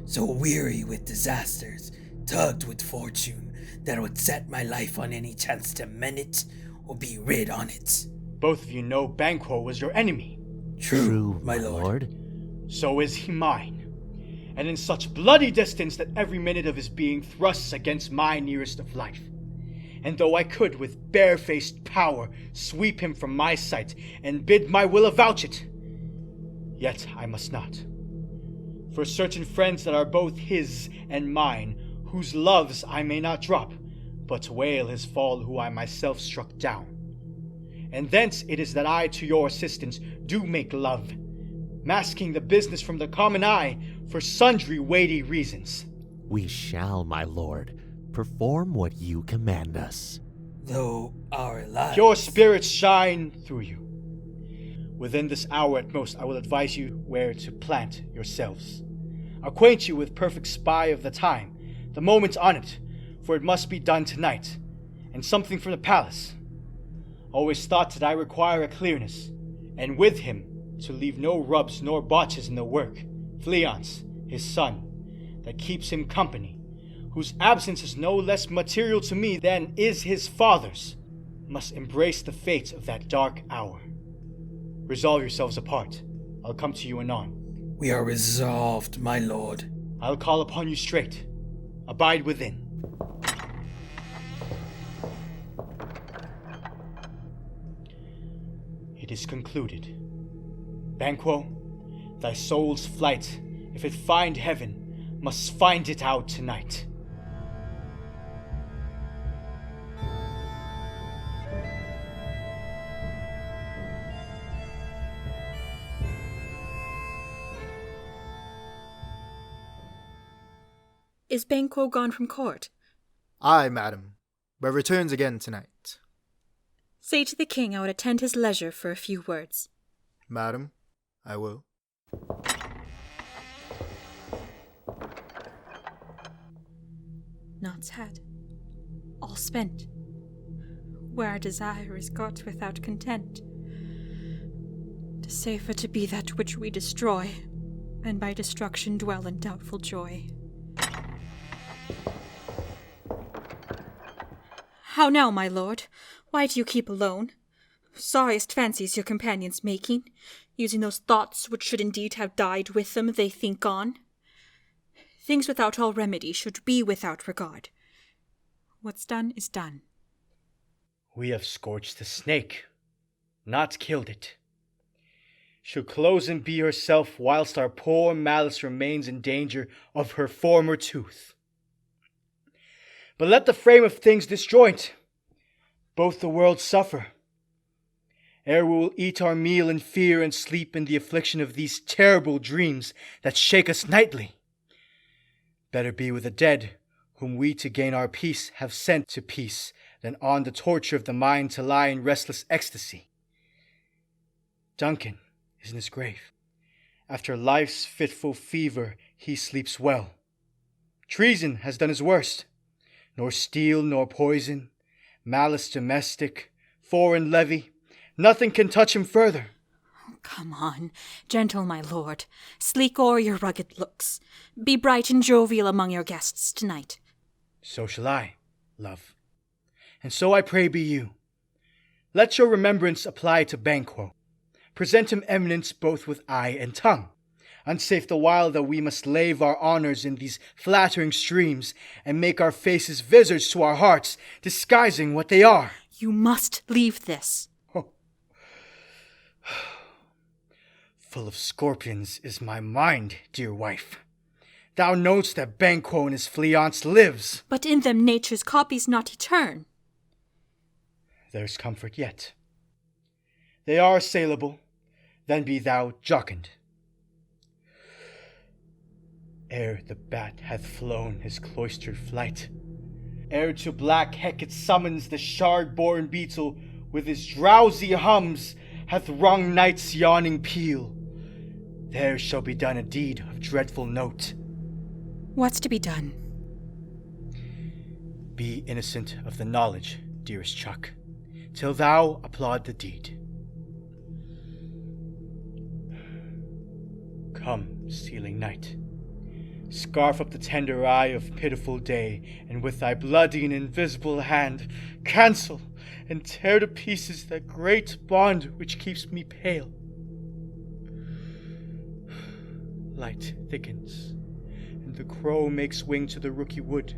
so weary with disasters, tugged with fortune, that would set my life on any chance to mend it or be rid on it. Both of you know Banquo was your enemy. True, my lord. So is he mine. And in such bloody distance that every minute of his being thrusts against my nearest of life. And though I could with barefaced power sweep him from my sight and bid my will avouch it, yet I must not. For certain friends that are both his and mine, whose loves I may not drop, but wail his fall who I myself struck down. And thence it is that I to your assistance do make love, masking the business from the common eye for sundry weighty reasons. We shall, my lord, perform what you command us. though our lives... Pure spirits shine through you. Within this hour at most, I will advise you where to plant yourselves. Acquaint you with perfect spy of the time, the moment on it, for it must be done tonight, and something from the palace. Always thought that I require a clearness, and with him to leave no rubs nor botches in the work. Fleance, his son, that keeps him company, whose absence is no less material to me than is his father's, must embrace the fate of that dark hour. Resolve yourselves apart. I'll come to you anon. We are resolved, my lord. I'll call upon you straight. Abide within. It is concluded. Banquo, thy soul's flight, if it find heaven, must find it out tonight. Is Banquo gone from court? Aye, madam, but returns again tonight. Say to the king I would attend his leisure for a few words. Madam, I will. Not sad. All spent. Where desire is got without content. 'Tis safer to be that which we destroy, and by destruction dwell in doubtful joy. How now, my lord? Why do you keep alone? Sorriest fancies your companions making, using those thoughts which should indeed have died with them they think on. Things without all remedy should be without regard. What's done is done. We have scorched the snake, not killed it. She'll close and be herself whilst our poor Malice remains in danger of her former tooth. But let the frame of things disjoint. Both the worlds suffer. Ere we will eat our meal in fear and sleep in the affliction of these terrible dreams that shake us nightly. Better be with the dead, whom we to gain our peace have sent to peace, than on the torture of the mind to lie in restless ecstasy. Duncan is in his grave. After life's fitful fever, he sleeps well. Treason has done his worst. Nor steel nor poison, malice domestic, foreign levy, nothing can touch him further. Come on, gentle my lord, sleek o'er your rugged looks. Be bright and jovial among your guests tonight. So shall I, love. And so I pray be you. Let your remembrance apply to Banquo. Present him eminence both with eye and tongue. Unsafe the while that we must lave our honors in these flattering streams, and make our faces visage to our hearts, disguising what they are. You must leave this. Oh. Full of scorpions is my mind, dear wife. Thou know'st that Banquo and his fleance lives. But in them nature's copies not etern. There's comfort yet. They are assailable, then be thou jocund. Ere the bat hath flown his cloistered flight, ere to black Hecate summons the shard-born beetle with his drowsy hums hath rung night's yawning peal, there shall be done a deed of dreadful note. What's to be done? Be innocent of the knowledge, dearest Chuck, till thou applaud the deed. Come, stealing night. Scarf up the tender eye of pitiful day, and with thy bloody and invisible hand cancel and tear to pieces that great bond which keeps me pale. Light thickens, and the crow makes wing to the rooky wood.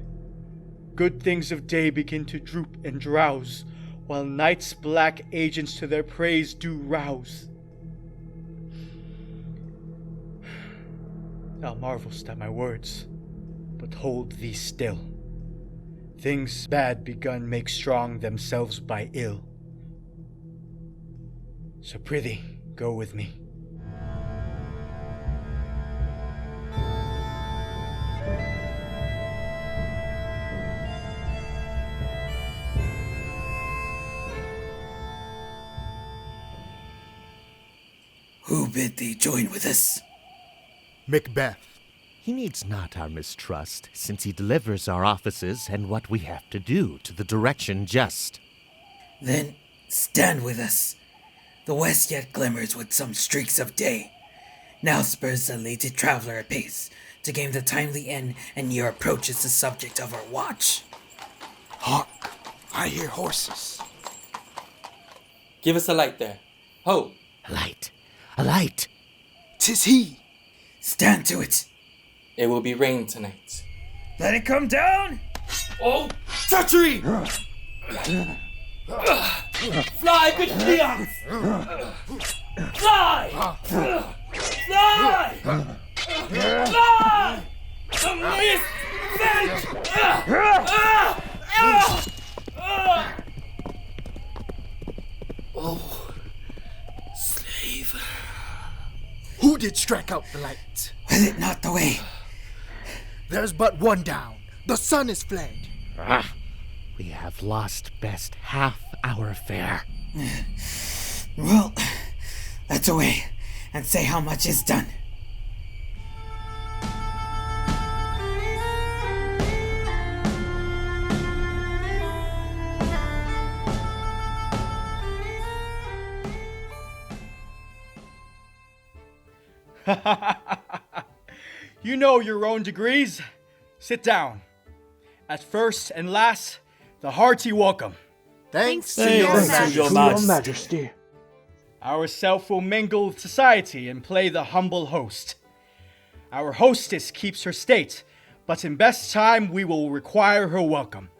Good things of day begin to droop and drowse, while night's black agents to their praise do rouse. Thou marvelst at my words, but hold thee still. Things bad begun make strong themselves by ill. So prithee, go with me. Who bid thee join with us? Macbeth. He needs not our mistrust, since he delivers our offices and what we have to do to the direction just. Then stand with us. The west yet glimmers with some streaks of day. Now spurs the lated traveler apace to gain the timely end, and your approach is the subject of our watch. Hark! I hear horses. Give us a light there. Ho! A light! A light! 'Tis he! Stand to it! It will be rain tonight. Let it come down! Oh! Treachery! Fly, good Leon! Fly! Fly! Fly! The mist! Vent! Oh, slave. Who did strike out the light? Was it not the way? There's but one down. The sun is fled. We have lost best half our fare. Well, let's away and say how much is done. You know your own degrees. Sit down. At first and last, the hearty welcome. Thanks to your majesty. Ourself will mingle with society and play the humble host. Our hostess keeps her state, but in best time we will require her welcome.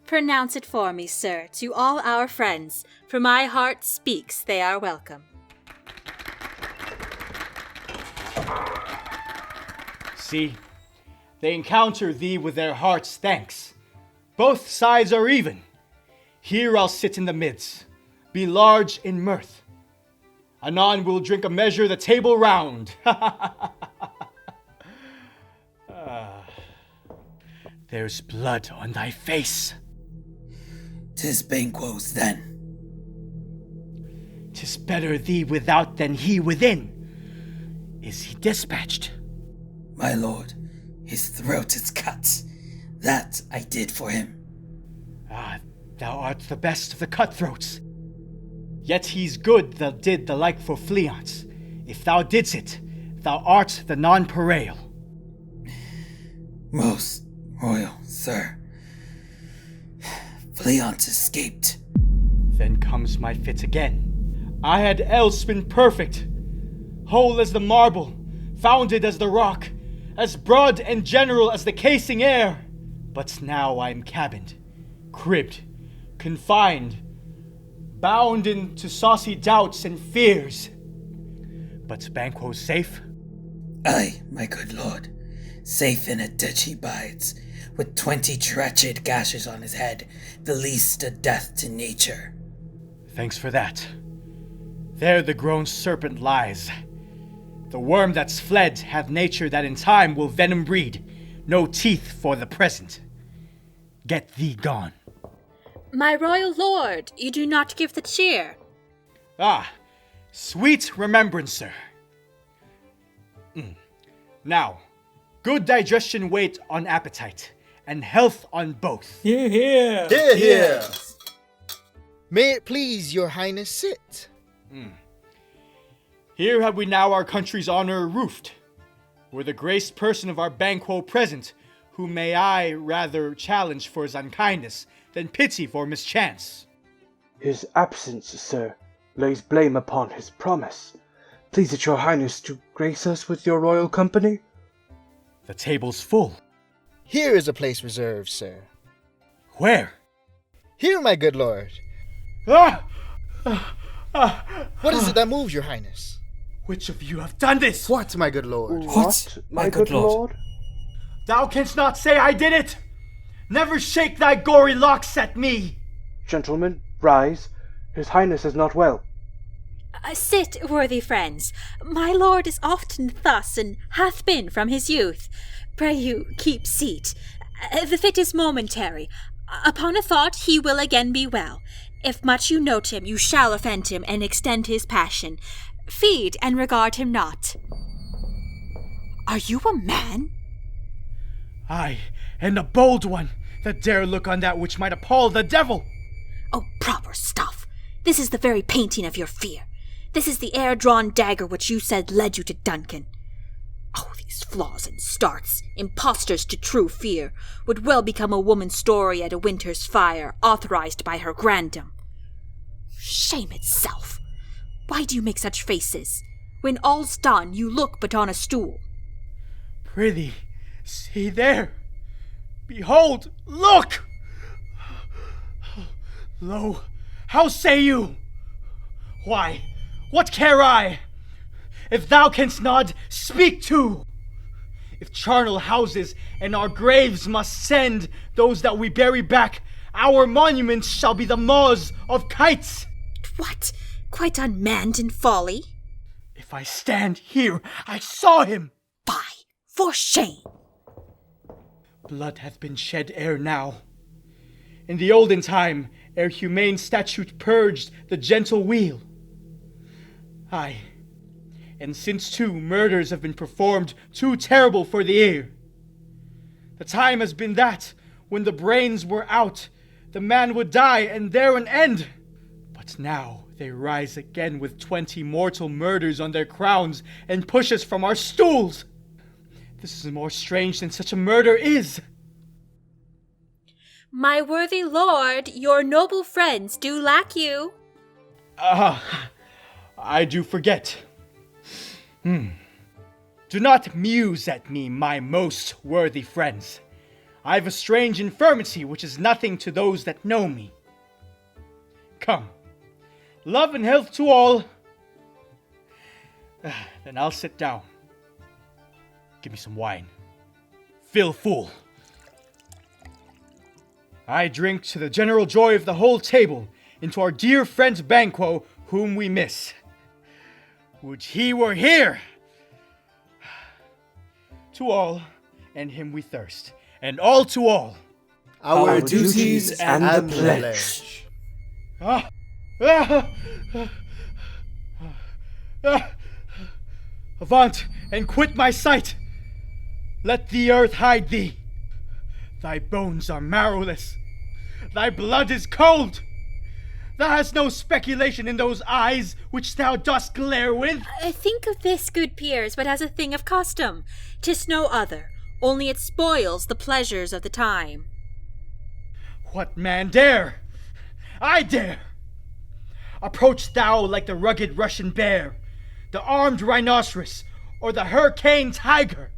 Pronounce it for me, sir, to all our friends, for my heart speaks they are welcome. See, they encounter thee with their hearts' thanks. Both sides are even. Here I'll sit in the midst, be large in mirth. Anon we'll drink a measure the table round. There's blood on thy face. 'Tis Banquo's then. 'Tis better thee without than he within. Is he dispatched? My lord, his throat is cut. That I did for him. Ah, thou art the best of the cutthroats. Yet he's good that did the like for Fleance. If thou didst it, thou art the nonpareil. Most royal sir, Fleance escaped. Then comes my fit again. I had else been perfect, whole as the marble, founded as the rock, as broad and general as the casing air. But now I'm cabined, cribbed, confined, bound into saucy doubts and fears. But Banquo's safe? Aye, my good lord, safe in a ditch he bides, with 20 treacherous gashes on his head, the least a death to nature. Thanks for that. There the grown serpent lies. The worm that's fled hath nature that in time will venom breed. No teeth for the present. Get thee gone. My royal lord, you do not give the cheer. Ah, sweet remembrancer. Now, good digestion wait on appetite, and health on both. Hear, hear. Hear, hear. May it please your highness sit. Here have we now our country's honor roofed. Were the graced person of our Banquo present, whom may I rather challenge for his unkindness than pity for mischance. His absence, sir, lays blame upon his promise. Please it your highness to grace us with your royal company? The table's full. Here is a place reserved, sir. Where? Here, my good lord. What is it that moves your highness? Which of you have done this? What, my good lord? What, my good lord? Thou canst not say I did it! Never shake thy gory locks at me! Gentlemen, rise. His highness is not well. Sit, worthy friends. My lord is often thus, and hath been from his youth. Pray you, keep seat. The fit is momentary. Upon a thought, he will again be well. If much you note him, you shall offend him, and extend his passion. feed and regard him not. Are you a man? Aye, and a bold one that dare look on that which might appall the devil. Oh, proper stuff. This is the very painting of your fear. This is the air-drawn dagger which you said led you to Duncan. Oh, these flaws and starts, impostors to true fear, would well become a woman's story at a winter's fire, authorized by her grandam. Shame itself! Why do you make such faces? When all's done, you look but on a stool. Prithee, see there. Behold, look! Lo, how say you? Why, what care I? If thou canst not, speak too. If charnel houses and our graves must send those that we bury back, our monuments shall be the maws of kites. What? Quite unmanned in folly? If I stand here, I saw him. Fie, for shame. Blood hath been shed ere now. In the olden time, ere humane statute purged the gentle weal. Aye, and since too murders have been performed too terrible for the ear. The time has been that, when the brains were out, the man would die and there an end. But now they rise again with 20 mortal murders on their crowns and push us from our stools. This is more strange than such a murder is. My worthy lord, your noble friends do lack you. I do forget. Do not muse at me, my most worthy friends. I have a strange infirmity which is nothing to those that know me. Come, love and health to all. Then I'll sit down. Give me some wine. Fill full. I drink to the general joy of the whole table, and to our dear friend Banquo, whom we miss. Would he were here! To all, and him we thirst, and all to all. Our duties and the pledge. Avaunt, and quit my sight! Let the earth hide thee! Thy bones are marrowless. Thy blood is cold. Thou hast no speculation in those eyes which thou dost glare with. Think of this, good peers, but as a thing of custom. 'Tis no other, only it spoils the pleasures of the time. What man dare? I dare. Approach thou like the rugged Russian bear, the armed rhinoceros, or the hurricane tiger.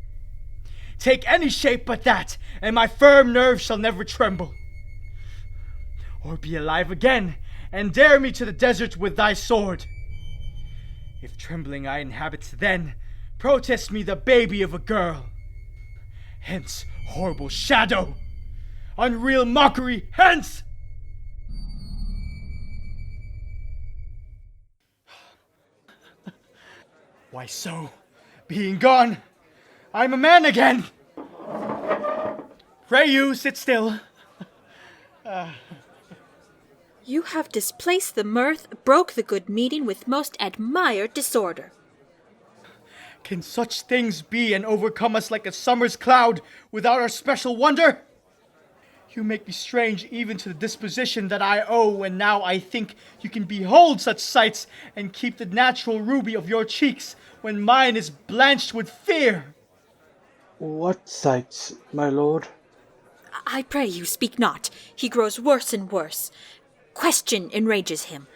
Take any shape but that, and my firm nerves shall never tremble. Or be alive again, and dare me to the desert with thy sword. If trembling I inhabit then, protest me the baby of a girl. Hence, horrible shadow! Unreal mockery, hence! Why so, being gone, I'm a man again! Pray you, sit still. You have displaced the mirth, broke the good meeting with most admired disorder. Can such things be and overcome us like a summer's cloud without our special wonder? You make me strange even to the disposition that I owe, and now I think you can behold such sights and keep the natural ruby of your cheeks when mine is blanched with fear. What sights, my lord? I pray you, speak not. He grows worse and worse. Question enrages him.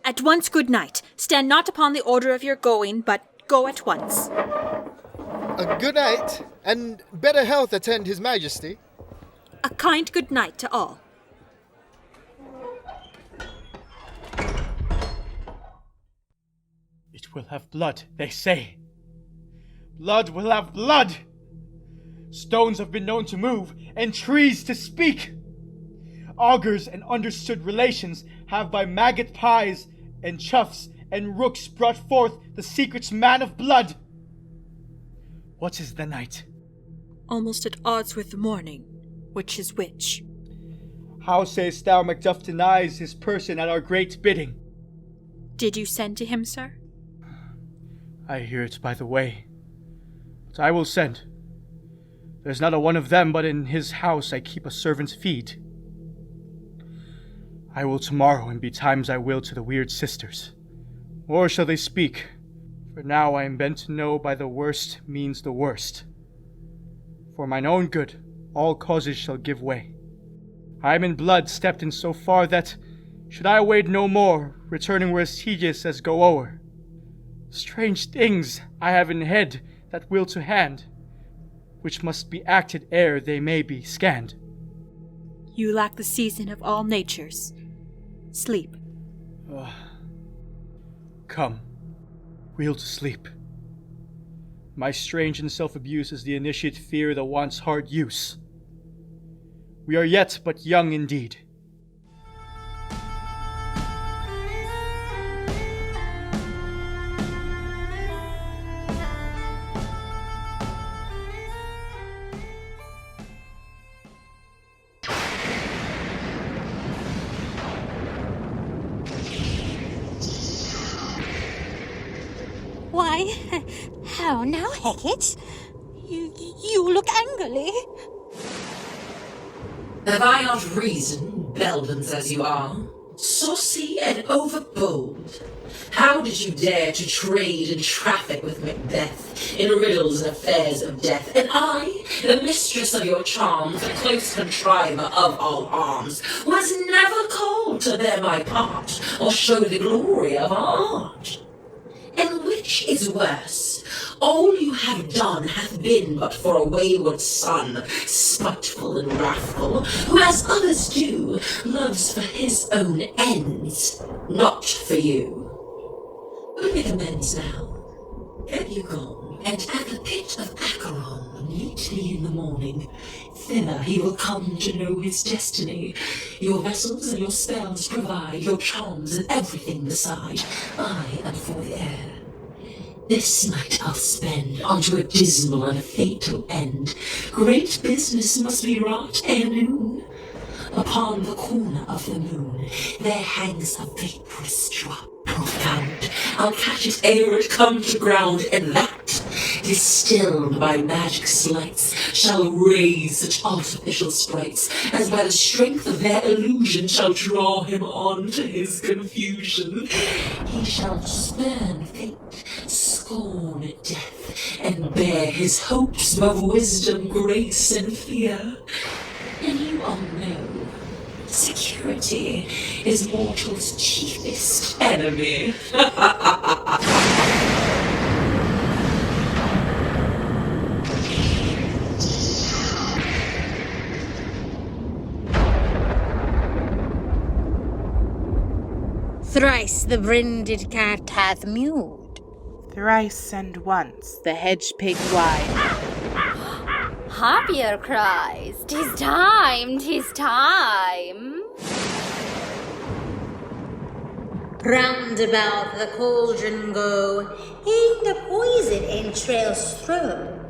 At once, good night. Stand not upon the order of your going, but go at once. A good night, and better health attend his majesty. A kind good night to all. It will have blood, they say. Blood will have blood! Stones have been known to move, and trees to speak. Augurs and understood relations have by maggot pies and chuffs and rooks brought forth the secrets man of blood. What is the night? Almost at odds with the morning. Which is which? How sayst thou Macduff denies his person at our great bidding? Did you send to him, sir? I hear it by the way. But I will send. There's not a one of them, but in his house I keep a servant's feed. I will tomorrow and betimes I will to the weird sisters. Or shall they speak? For now I am bent to know by the worst means the worst. For mine own good, all causes shall give way. I am in blood stepped in so far that, should I wait no more, returning were as tedious as go o'er. Strange things I have in head that will to hand, which must be acted ere they may be scanned. You lack the season of all natures. Sleep. Come, we'll to sleep. My strange and self-abuse is the initiate fear that wants hard use. We are yet but young indeed. Why, how now, Hecate? You look angrily. Have I not reason, Belvins as you are, saucy and overbold? How did you dare to trade and traffic with Macbeth in riddles and affairs of death? And I, the mistress of your charms, the close contriver of all arms, was never called to bear my part or show the glory of our art. And which is worse, all you have done hath been but for a wayward son, spiteful and wrathful, who, as others do, loves for his own ends, not for you. But make amends now. Get you gone, and at the pit of Acheron meet me in the morning. Thither he will come to know his destiny. Your vessels and your spells provide, your charms and everything beside. I am for the air. This night I'll spend unto a dismal and a fatal end. Great business must be wrought ere noon. Upon the corner of the moon there hangs a vaporous drop profound. I'll catch it ere it come to ground, and that, distilled by magic sleights, shall raise such artificial sprites as by the strength of their illusion shall draw him on to his confusion. He shall spurn fate, scorn death, and bear his hopes above wisdom, grace, and fear. And you all know, security is mortal's chiefest enemy. Thrice the brinded cat hath mewed. Thrice and once the hedge pig whined. Happier cries, 'tis time, 'tis time. Round about the cauldron go, in the poison entrails throw.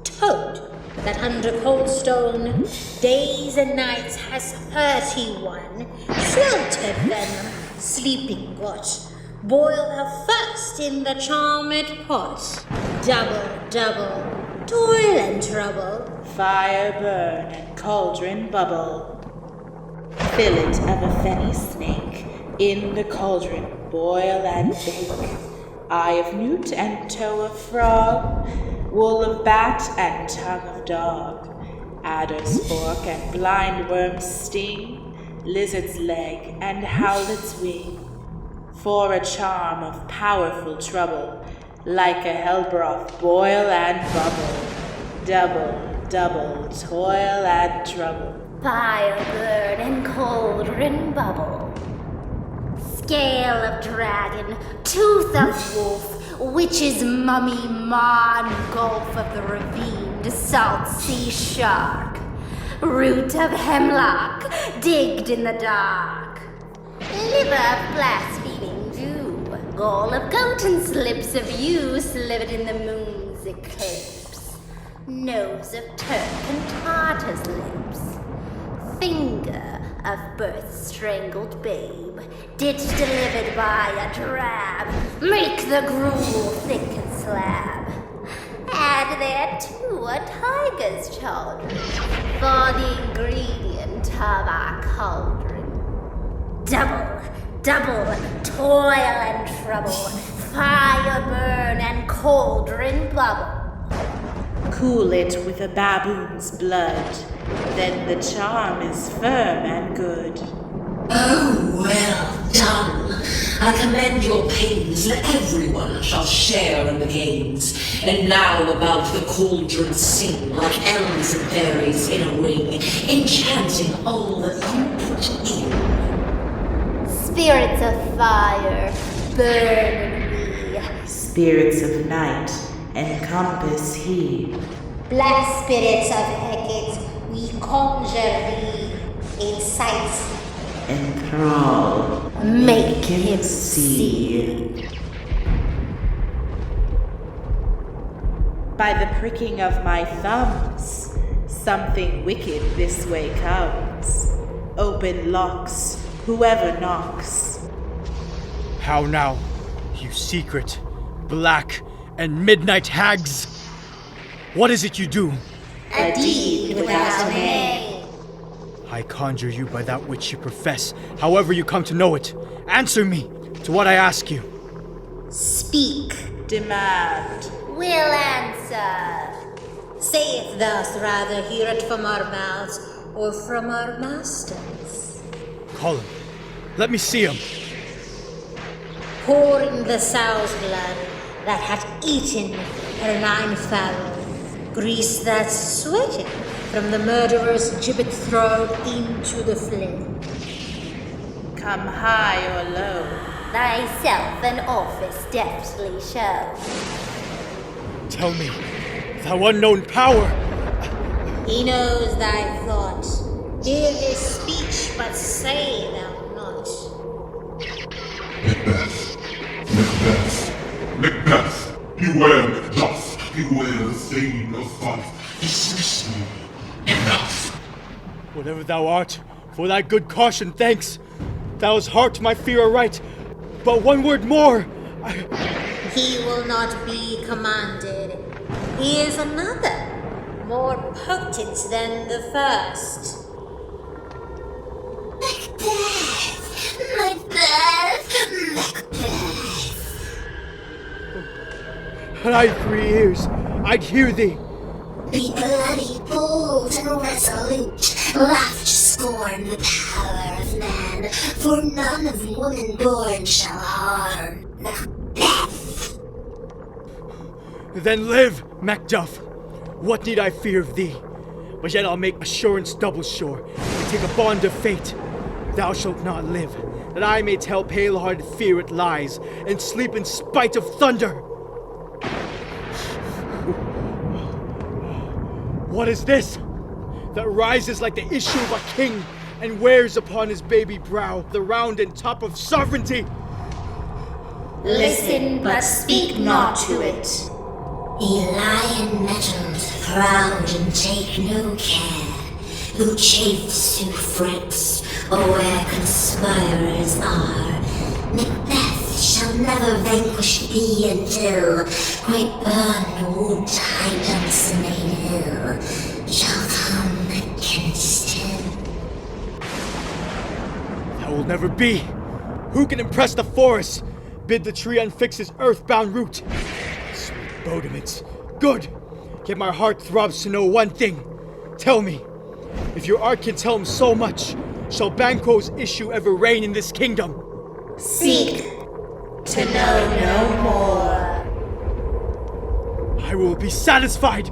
Toad, that under cold stone, days and nights has 31, sweltered venom, sleeping got. Boil her first in the charmed pot. Double, double, toil and trouble. Fire burn and cauldron bubble. Fillet of a fenny snake, in the cauldron boil and bake. Eye of newt and toe of frog, wool of bat and tongue of dog. Adder's fork and blind worm's sting, lizard's leg and howlet's wing. For a charm of powerful trouble, like a hell broth boil and bubble. Double, double, toil and trouble. Fire burn and cauldron bubble. Scale of dragon, tooth of wolf, witch's mummy, man, gulf of the ravined salt sea shark. Root of hemlock, digged in the dark. Liver of blaspheming Jew, gall of goat and slips of yew slivered in the moon's eclipse. Nose of Turk and Tartar's lips. Finger of birth's strangled babe, ditch delivered by a drab. Make the gruel thick and slab. And there too are tiger's children for the ingredient of our cauldron. Double toil and trouble, fire burn and cauldron bubble. Cool it with a baboon's blood, then the charm is firm and good. Oh, well done. I commend your pains, that everyone shall share in the games. And now about the cauldron sing, like elves and fairies in a ring, enchanting all that you put in. Spirits of fire, burn in me. Spirits of night, encompass he. Black spirits of Hecate, we conjure thee. Incite, Enthrall, make him see. By the pricking of my thumbs, something wicked this way comes. Open locks, whoever knocks. How now, you secret, black, and midnight hags? What is it you do? A deed without a name. I conjure you by that which you profess, however you come to know it. Answer me to what I ask you. speak, Demand. We'll answer. say it thus, rather hear it from our mouths or from our masters. Call him. Let me see him. Pour in the sow's blood that hath eaten her 9 fallow, grease that's sweated from the murderer's gibbet thrown into the flame. Come high or low, Thyself an office deftly show. Tell me, thou unknown power. He knows thy thought. Hear his speech, but say thou not. Macbeth, beware Macduff, beware the thane of Fife. Dismiss me. Enough. Whatever thou art, for thy good caution, thanks. Thou's heart my fear aright. But one word more. He will not be commanded. He is another, more potent than the first. Macbeth! Had I 3 ears, I'd hear thee. Be bloody, bold, and resolute. Laugh to scorn the power of man, for none of woman born shall harm Macbeth. Then live, Macduff. What need I fear of thee? But yet I'll make assurance double sure, and take a bond of fate. Thou shalt not live, that I may tell pale-hearted fear it lies, and sleep in spite of thunder. What is this that rises like the issue of a king and wears upon his baby brow the round and top of sovereignty? Listen, but speak not to it. Ye lion mettled, proud, and take no care, who chafes, who frets, or where conspirers are. Macbeth shall never vanquish thee until great burn wood hide on the main hill shall come against him. That will never be. Who can impress the forest? Bid the tree unfix his earthbound root. Sweet bodements. Good. Yet my heart throbs to know one thing. Tell me, if your art can tell him so much, shall Banquo's issue ever reign in this kingdom? Seek to know no more. I will be satisfied.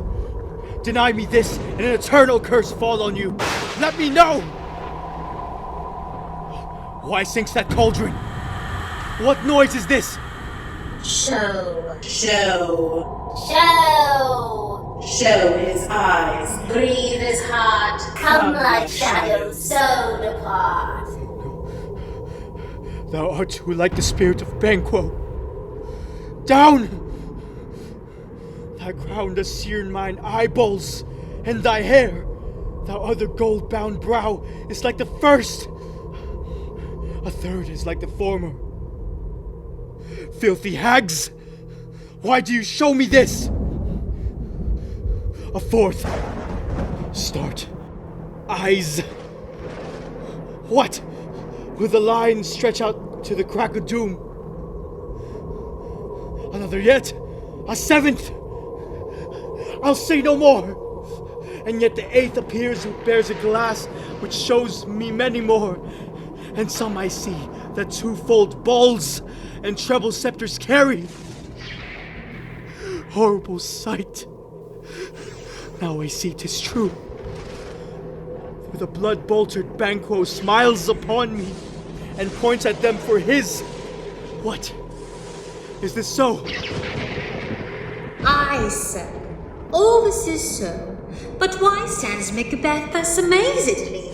Deny me this, and an eternal curse fall on you. Let me know! Why sinks that cauldron? What noise is this? Show. Show. Show. Show his eyes. Breathe his heart. Come like shadows, so depart. Thou art too like the spirit of Banquo. Down! Thy crown does sear mine eyeballs, and thy hair, thou other gold-bound brow, is like the first. A third is like the former. Filthy hags! Why do you show me this? A fourth. Start. Eyes. What? Will the line stretch out to the crack of doom? Another yet? A seventh? I'll say no more. And yet the eighth appears and bears a glass which shows me many more. And some I see that twofold balls and treble scepters carry. Horrible sight. Now I see 'tis true. For the blood-boltered Banquo smiles upon me and points at them for his. What? Is this so? Aye, sir. All this is so. But why stands Macbeth thus amazedly?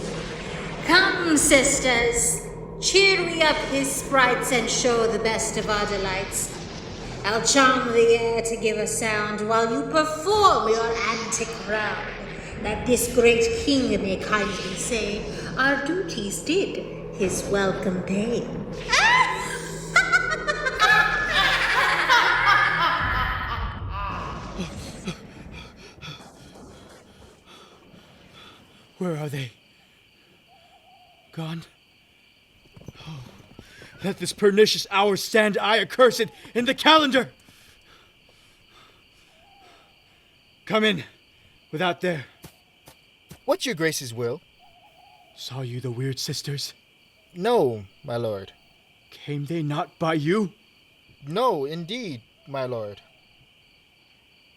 Come, sisters. Cheer up his sprites and show the best of our delights. I'll charm the air to give a sound while you perform your antic round, that this great king may kindly say our duties did his welcome pay. Where are they? Gone? Oh, let this pernicious hour stand accursed in the calendar! Come in, without there. What's your grace's will? Saw you the weird sisters? No, my lord. Came they not by you? No, indeed, my lord.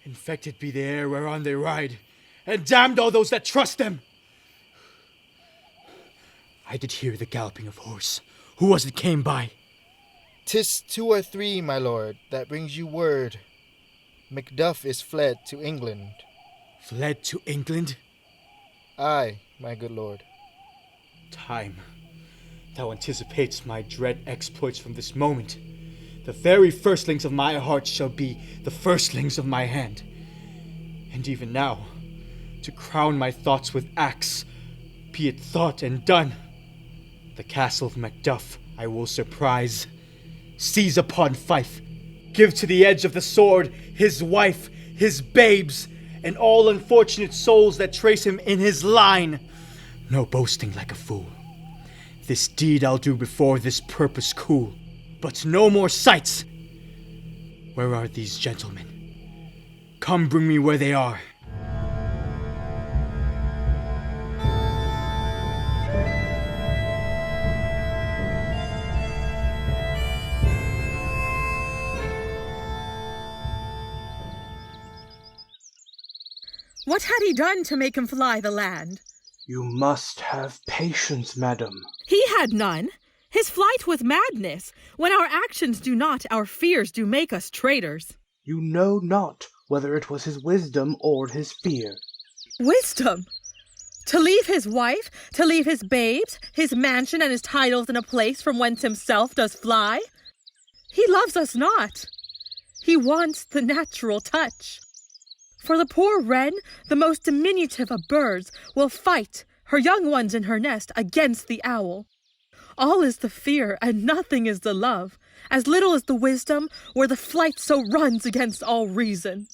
Infected be the air whereon they ride, and damned all those that trust them! I did hear the galloping of horse. Who was it came by? 'Tis 2 or 3, my lord, that brings you word. Macduff is fled to England. Fled to England? Aye, my good lord. Time. Thou anticipatest my dread exploits from this moment. The very firstlings of my heart shall be the firstlings of my hand. And even now, to crown my thoughts with acts, be it thought and done, the castle of Macduff I will surprise, seize upon Fife, give to the edge of the sword his wife, his babes, and all unfortunate souls that trace him in his line. No boasting like a fool. This deed I'll do before this purpose cool, but no more sights. Where are these gentlemen? Come bring me where they are. What had he done to make him fly the land? You must have patience, madam. He had none. His flight was madness. When our actions do not, our fears do make us traitors. You know not whether it was his wisdom or his fear. Wisdom? To leave his wife, to leave his babes, his mansion and his titles in a place from whence himself does fly? He loves us not. He wants the natural touch. For the poor wren, the most diminutive of birds, will fight, her young ones in her nest, against the owl. All is the fear, and nothing is the love. As little is the wisdom, where the flight so runs against all reason.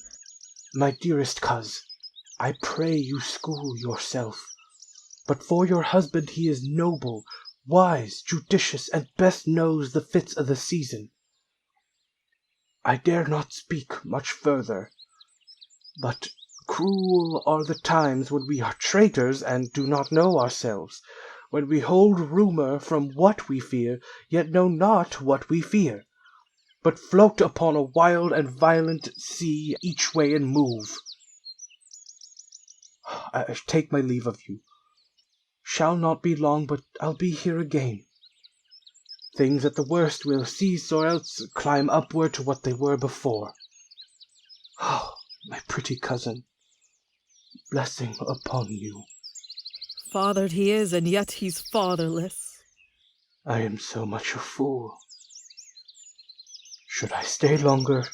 My dearest coz, I pray you school yourself. But for your husband he is noble, wise, judicious, and best knows the fits of the season. I dare not speak much further. But cruel are the times when we are traitors and do not know ourselves, when we hold rumour from what we fear, yet know not what we fear, but float upon a wild and violent sea each way and move. I take my leave of you. Shall not be long, but I'll be here again. Things at the worst will cease, or else climb upward to what they were before. Oh, my pretty cousin, blessing upon you. Fathered he is, and yet he's fatherless. I am so much a fool. Should I stay longer,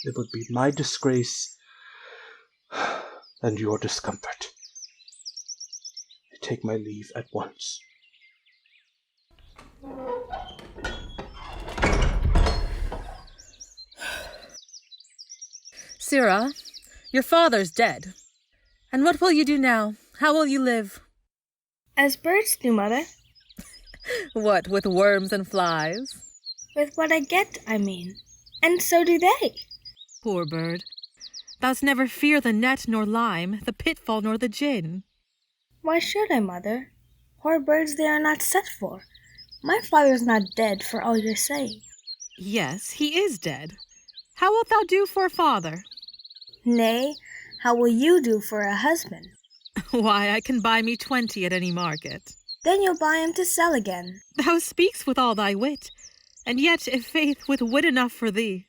it would be my disgrace and your discomfort. I take my leave at once. Sara, your father's dead. And what will you do now? How will you live? As birds do, Mother. What, with worms and flies? With what I get, I mean. And so do they. Poor bird. Thou'st never fear the net nor lime, the pitfall nor the gin. Why should I, Mother? Poor birds they are not set for. My father's not dead, for all your saying. Yes, he is dead. How wilt thou do for a father? Nay, how will you do for a husband? Why, I can buy me 20 at any market. Then you'll buy him to sell again. Thou speaks with all thy wit, and yet, if faith, with wit enough for thee.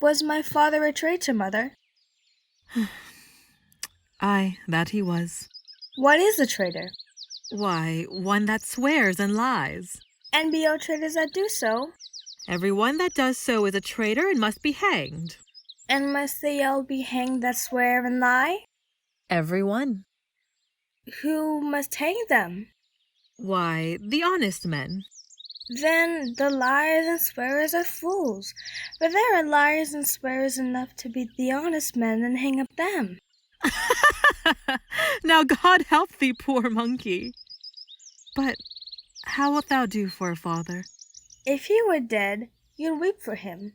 Was my father a traitor, Mother? Aye, that he was. What is a traitor? Why, one that swears and lies. And be all traitors that do so? Every one that does so is a traitor and must be hanged. And must they all be hanged that swear and lie? Every one. Who must hang them? Why, the honest men. Then the liars and swearers are fools, for there are liars and swearers enough to beat the honest men and hang up them. Now God help thee, poor monkey. But how wilt thou do for a father? If he were dead, you'd weep for him.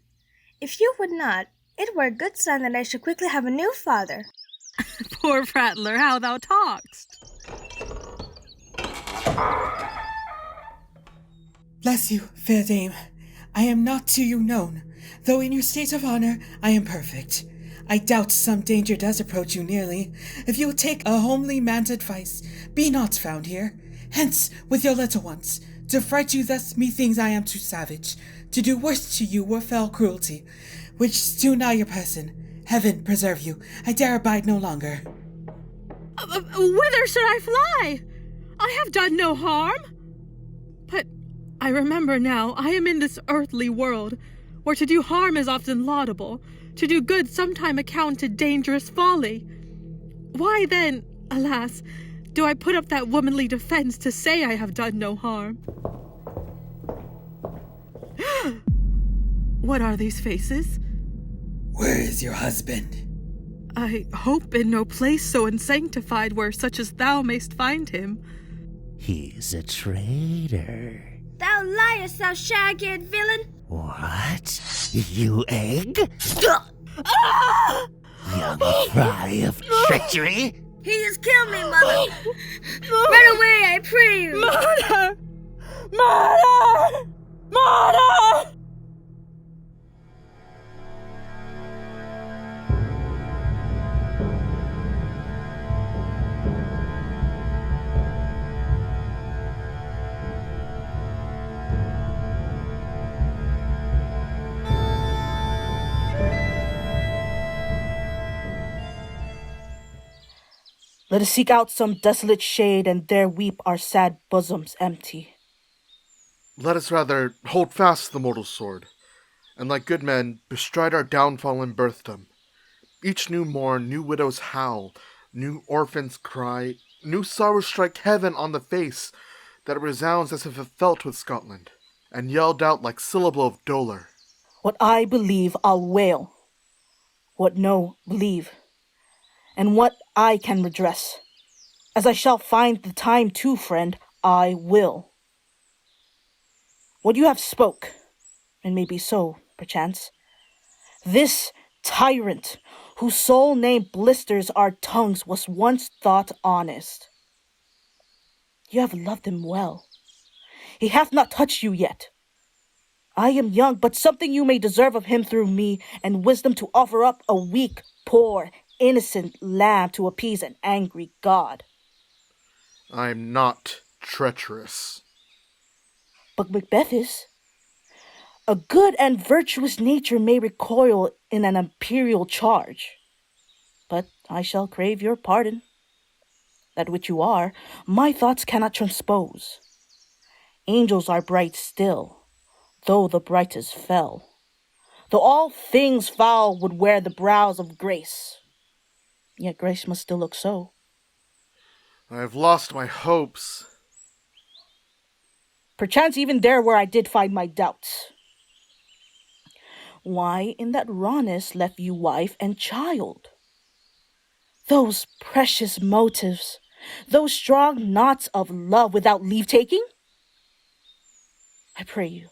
If you would not, it were a good sign that I should quickly have a new father. Poor prattler, how thou talk'st. Bless you, fair dame. I am not to you known, though in your state of honor I am perfect. I doubt some danger does approach you nearly. If you will take a homely man's advice, be not found here. Hence, with your little ones. To fright you thus, methinks I am too savage. To do worse to you were fell cruelty, which too nigh your person. Heaven preserve you. I dare abide no longer. Whither should I fly? I have done no harm. But I remember now, I am in this earthly world, where to do harm is often laudable, to do good sometime accounted dangerous folly. Why then, alas, do I put up that womanly defense to say I have done no harm? What are these faces? Where is your husband? I hope in no place so unsanctified where such as thou mayst find him. He's a traitor. Thou liest, thou shag-eared villain! What? You egg? Young fry of treachery? He has killed me, Mother! Run away, I pray you! Mother! Mother! Mother! Let us seek out some desolate shade, and there weep our sad bosoms empty. Let us rather hold fast the mortal sword, and like good men, bestride our downfall and birthdom. Each new morn, new widows howl, new orphans cry, new sorrows strike heaven on the face, that it resounds as if it felt with Scotland, and yelled out like syllable of dolor. What I believe, I'll wail. What no, believe. And what I can redress. As I shall find the time too, friend, I will. What you have spoke, and may be so, perchance. This tyrant, whose sole name blisters our tongues, was once thought honest. You have loved him well. He hath not touched you yet. I am young, but something you may deserve of him through me, and wisdom to offer up a weak, poor, innocent lamb to appease an angry God. I am not treacherous. But Macbeth is. A good and virtuous nature may recoil in an imperial charge. But I shall crave your pardon. That which you are, my thoughts cannot transpose. Angels are bright still, though the brightest fell. Though all things foul would wear the brows of grace, yet grace must still look so. I have lost my hopes. Perchance even there where I did find my doubts. why in that rawness left you wife and child? Those precious motives, those strong knots of love without leave-taking? I pray you,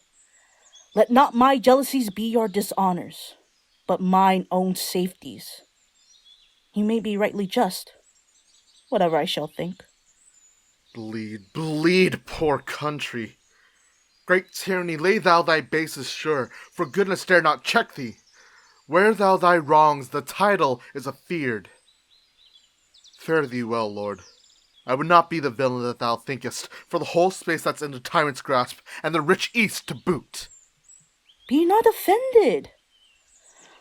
let not my jealousies be your dishonors, but mine own safeties. You may be rightly just, whatever I shall think. Bleed, bleed, poor country. Great tyranny, lay thou thy bases sure, for goodness dare not check thee. Wear thou thy wrongs, the title is afeard. Fare thee well, lord. I would not be the villain that thou thinkest, for the whole space that's in the tyrant's grasp, and the rich east to boot. Be not offended.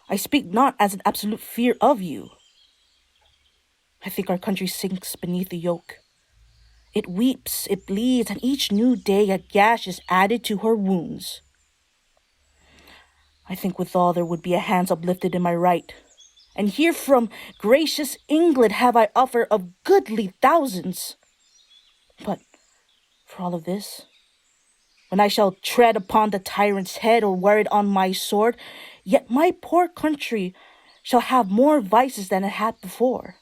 I speak not as an absolute fear of you. I think our country sinks beneath the yoke. It weeps, it bleeds, and each new day a gash is added to her wounds. I think withal there would be a hands uplifted in my right, and here from gracious England have I offer of goodly thousands. But for all of this, when I shall tread upon the tyrant's head or wear it on my sword, yet my poor country shall have more vices than it had before,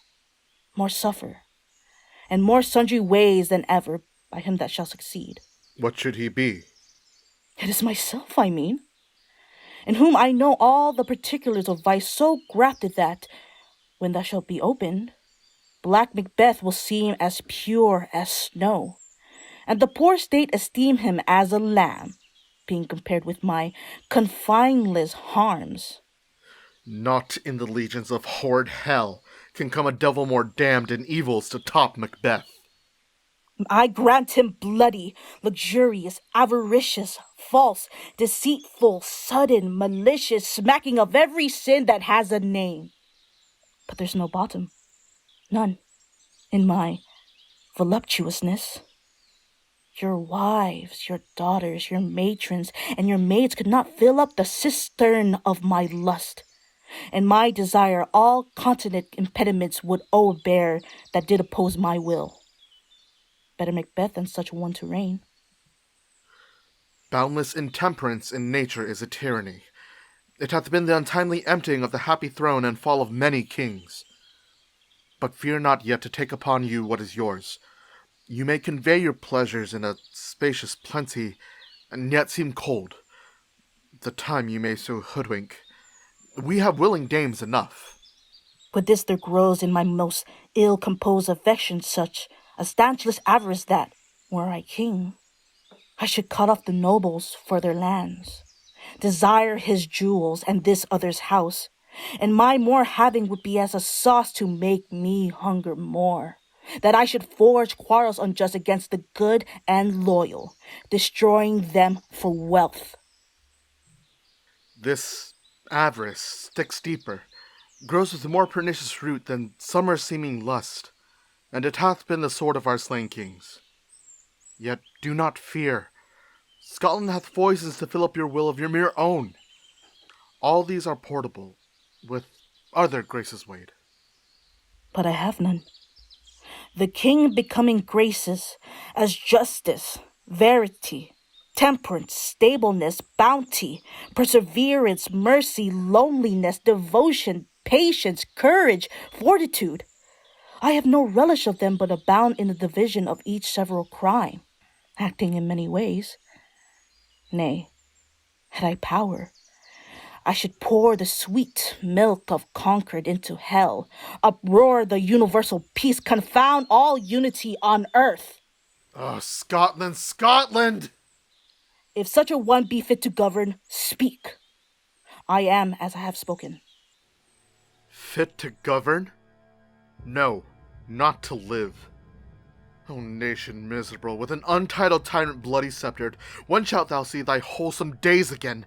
more suffer, and more sundry ways than ever by him that shall succeed. What should he be? It is myself, I mean, in whom I know all the particulars of vice so grafted that, when thou shalt be opened, black Macbeth will seem as pure as snow, and the poor state esteem him as a lamb, being compared with my confineless harms. Not in the legions of horrid hell can come a devil more damned in evils to top Macbeth. I grant him bloody, luxurious, avaricious, false, deceitful, sudden, malicious, smacking of every sin that has a name. But there's no bottom, none, in my voluptuousness. Your wives, your daughters, your matrons, and your maids could not fill up the cistern of my lust. And my desire all continent impediments would overbear that did oppose my will. Better Macbeth than such one to reign. Boundless intemperance in nature is a tyranny. It hath been the untimely emptying of the happy throne and fall of many kings. But fear not yet to take upon you what is yours. You may convey your pleasures in a spacious plenty, and yet seem cold. The time you may so hoodwink. We have willing dames enough. With this there grows in my most ill-composed affection such a stanchless avarice that, were I king, I should cut off the nobles for their lands, desire his jewels and this other's house, and my more having would be as a sauce to make me hunger more, that I should forge quarrels unjust against the good and loyal, destroying them for wealth. This avarice sticks deeper, grows with more pernicious root than summer-seeming lust, and it hath been the sword of our slain kings. Yet do not fear. Scotland hath voices to fill up your will of your mere own. All these are portable, with other graces weighed. But I have none. The king becoming graces as justice, verity, temperance, stableness, bounty, perseverance, mercy, loneliness, devotion, patience, courage, fortitude. I have no relish of them, but abound in the division of each several crime, acting in many ways. Nay, had I power, I should pour the sweet milk of Concord into hell, uproar the universal peace, confound all unity on earth. Oh, Scotland, Scotland! If such a one be fit to govern, speak. I am as I have spoken. Fit to govern? No, not to live. O nation miserable, with an untitled tyrant bloody sceptred, when shalt thou see thy wholesome days again?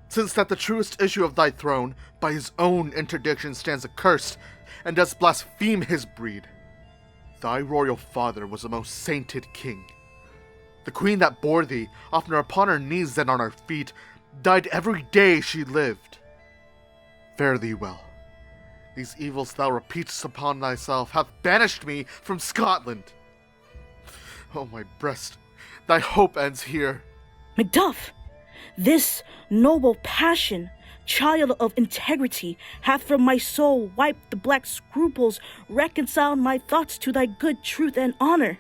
Since that the truest issue of thy throne, by his own interdiction stands accursed, and does blaspheme his breed. Thy royal father was a most sainted king. The queen that bore thee, oftener upon her knees than on her feet, died every day she lived. Fare thee well. These evils thou repeatest upon thyself have banished me from Scotland. Oh, my breast, thy hope ends here. Macduff, this noble passion child of integrity, hath from my soul wiped the black scruples, reconciled my thoughts to thy good truth and honor.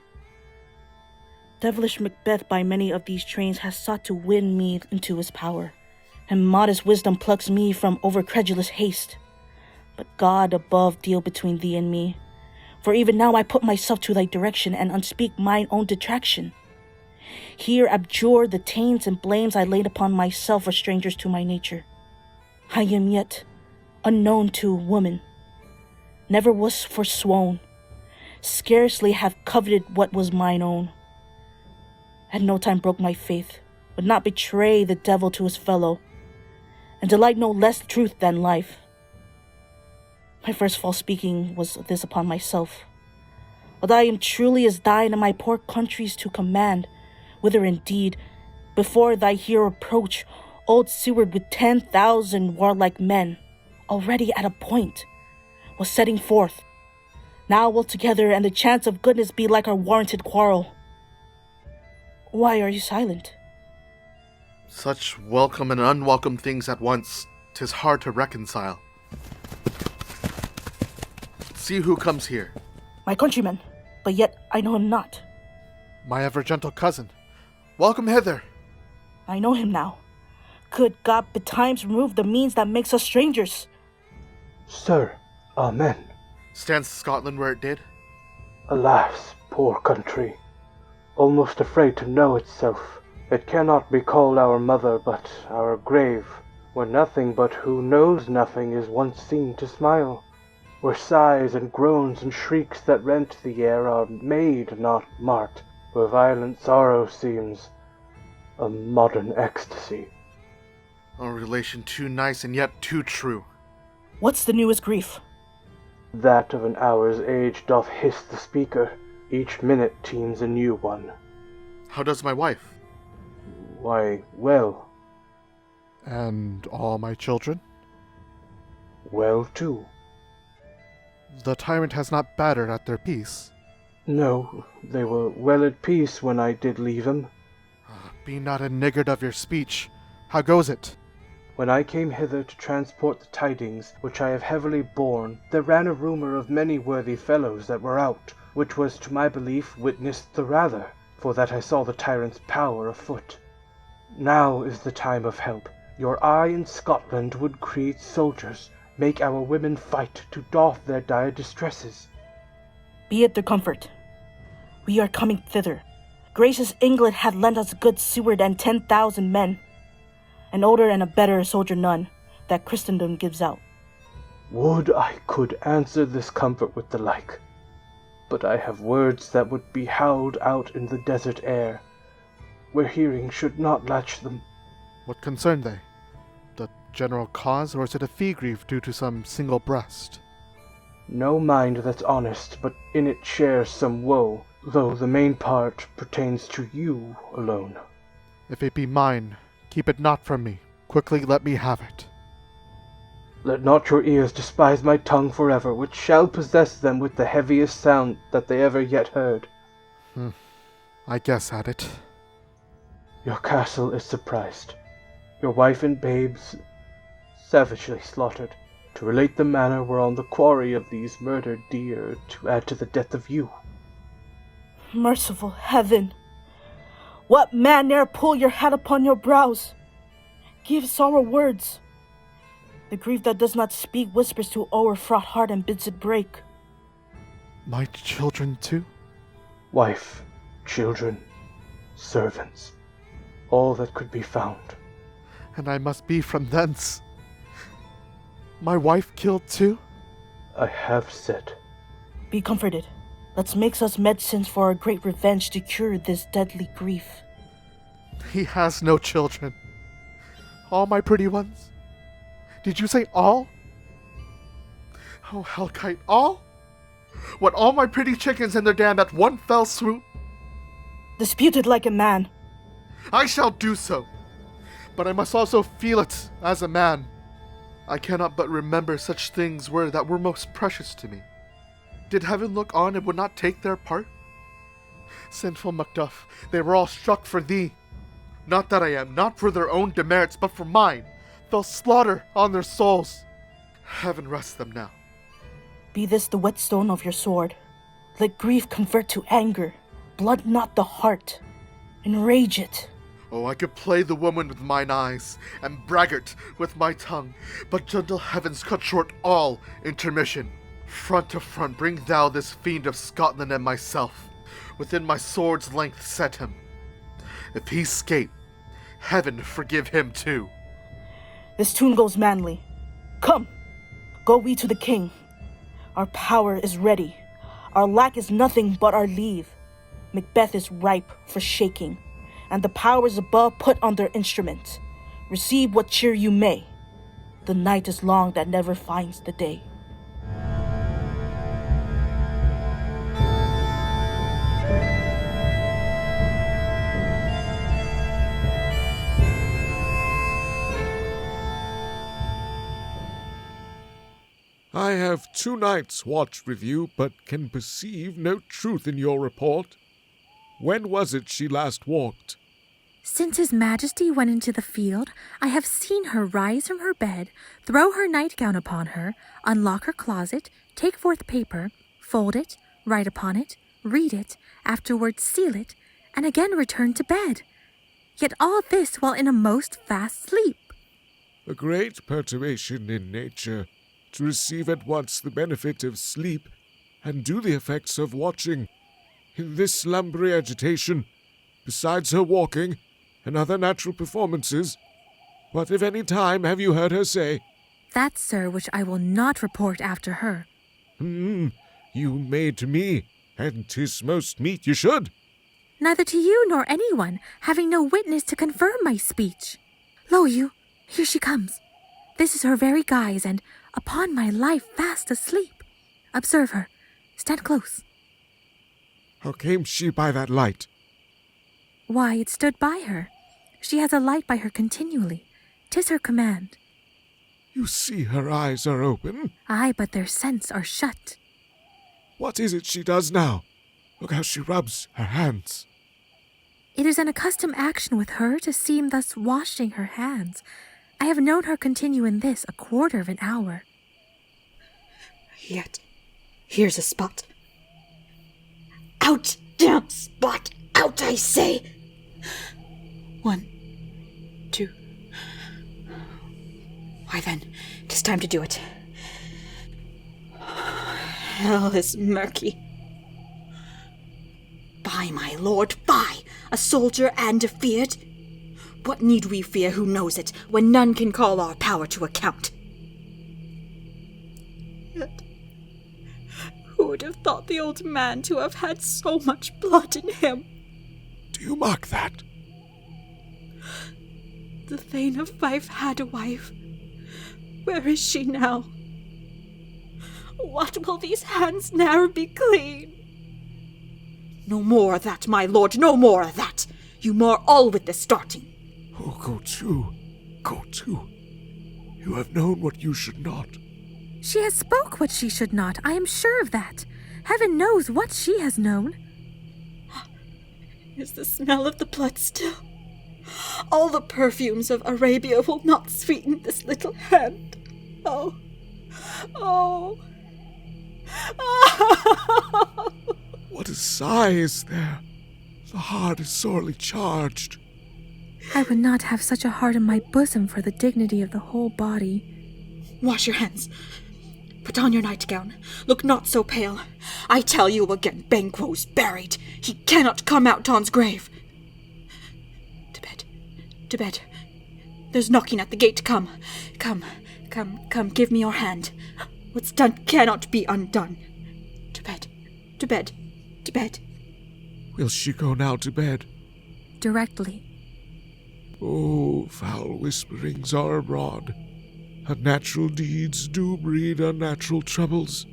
Devilish Macbeth by many of these trains has sought to win me into his power, and modest wisdom plucks me from overcredulous haste. But God above deal between thee and me, for even now I put myself to thy direction and unspeak mine own detraction. Here abjure the taints and blames I laid upon myself for strangers to my nature. I am yet unknown to woman, never was forsworn, scarcely have coveted what was mine own. At no time broke my faith, would not betray the devil to his fellow, and delight no less truth than life. My first false speaking was this upon myself. Although I am truly as thine and my poor country's to command, whither indeed, before thy here approach, old Seward with 10,000 warlike men, already at a point, was setting forth. Now altogether, and the chance of goodness be like our warranted quarrel. Why are you silent? Such welcome and unwelcome things at once, 'tis hard to reconcile. See who comes here. My countryman, but yet I know him not. My ever-gentle cousin. Welcome hither. I know him now. Could God betimes remove the means that makes us strangers? Sir, amen. Stands Scotland where it did? Alas, poor country, almost afraid to know itself. It cannot be called our mother, but our grave, where nothing but who knows nothing is once seen to smile, where sighs and groans and shrieks that rent the air are made, not marked, where violent sorrow seems a modern ecstasy. A relation too nice and yet too true. What's the newest grief? That of an hour's age doth hiss the speaker. Each minute teems a new one. How does my wife? Why, well. And all my children? Well, too. The tyrant has not battered at their peace. No, they were well at peace when I did leave them. Be not a niggard of your speech. How goes it? When I came hither to transport the tidings which I have heavily borne, there ran a rumour of many worthy fellows that were out, which was to my belief witnessed the rather, for that I saw the tyrant's power afoot. Now is the time of help. Your eye in Scotland would create soldiers, make our women fight to doff their dire distresses. Be it their comfort. We are coming thither. Gracious England hath lent us good Seward and 10,000 men. An older and a better soldier none, that Christendom gives out. Would I could answer this comfort with the like. But I have words that would be howled out in the desert air, where hearing should not latch them. What concern they? The general cause, or is it a fee grief due to some single breast? No mind that's honest, but in it shares some woe, though the main part pertains to you alone. If it be mine, keep it not from me. Quickly let me have it. Let not your ears despise my tongue forever, which shall possess them with the heaviest sound that they ever yet heard. I guess at it. Your castle is surprised. Your wife and babes savagely slaughtered. To relate the manner whereon the quarry of these murdered deer, to add to the death of you. Merciful heaven! What man ne'er pull your hat upon your brows? Give sorrow words. The grief that does not speak whispers to o'er-fraught heart and bids it break. My children too? Wife, children, servants, all that could be found. And I must be from thence. My wife killed too? I have said. Be comforted. Let's make us medicines for our great revenge to cure this deadly grief. He has no children. All my pretty ones? Did you say all? Oh, Hellkite, all? What, all my pretty chickens and their dam at one fell swoop? Disputed like a man. I shall do so. But I must also feel it as a man. I cannot but remember such things were that were most precious to me. Did heaven look on and would not take their part? Sinful Macduff, they were all struck for thee. Not that I am, not for their own demerits, but for mine, fell slaughter on their souls. Heaven rest them now. Be this the whetstone of your sword. Let grief convert to anger. Blood not the heart. Enrage it. Oh, I could play the woman with mine eyes, and braggart with my tongue, but gentle heavens cut short all intermission. Front to front bring thou this fiend of Scotland and myself. Within my sword's length set him. If he escape, heaven forgive him too. This tune goes manly. Come, go we to the king. Our power is ready. Our lack is nothing but our leave. Macbeth is ripe for shaking, and the powers above put on their instrument. Receive what cheer you may. The night is long that never finds the day. I have 2 nights watched with you, but can perceive no truth in your report. When was it she last walked? Since His Majesty went into the field, I have seen her rise from her bed, throw her nightgown upon her, unlock her closet, take forth paper, fold it, write upon it, read it, afterwards seal it, and again return to bed. Yet all this while in a most fast sleep. A great perturbation in nature, to receive at once the benefit of sleep and do the effects of watching. In this slumbery agitation, besides her walking and other natural performances, what if any time have you heard her say? That, sir, which I will not report after her. You made to me, and 'tis most meet you should. Neither to you nor anyone, having no witness to confirm my speech. Lo you, here she comes. This is her very guise, and, upon my life, fast asleep. Observe her. Stand close. How came she by that light? Why, it stood by her. She has a light by her continually. 'Tis her command. You see her eyes are open? Aye, but their scents are shut. What is it she does now? Look how she rubs her hands. It is an accustomed action with her to seem thus washing her hands. I have known her continue in this 1/4 of an hour. Yet, here's a spot. Out, damn spot! Out, I say! 1, 2. Why then, 'tis time to do it. Hell is murky. By my lord, by! A soldier and afeard! What need we fear who knows it, when none can call our power to account? Yet, who would have thought the old man to have had so much blood in him? Do you mark that? The Thane of Fife had a wife. Where is she now? What will these hands ne'er be clean? No more of that, my lord, no more of that. You mar all with the starting. Oh, go to. Go to. You have known what you should not. She has spoke what she should not, I am sure of that. Heaven knows what she has known. Is the smell of the blood still? All the perfumes of Arabia will not sweeten this little hand. Oh, oh, oh. What a sigh is there? The heart is sorely charged. I would not have such a heart in my bosom for the dignity of the whole body. Wash your hands. Put on your nightgown. Look not so pale. I tell you again, Banquo's buried. He cannot come out Ton's grave. To bed. To bed. There's knocking at the gate. Come. Come. Come. Come. Give me your hand. What's done cannot be undone. To bed. To bed. To bed. Will she go now to bed? Directly. Oh, foul whisperings are abroad. Unnatural deeds do breed unnatural troubles.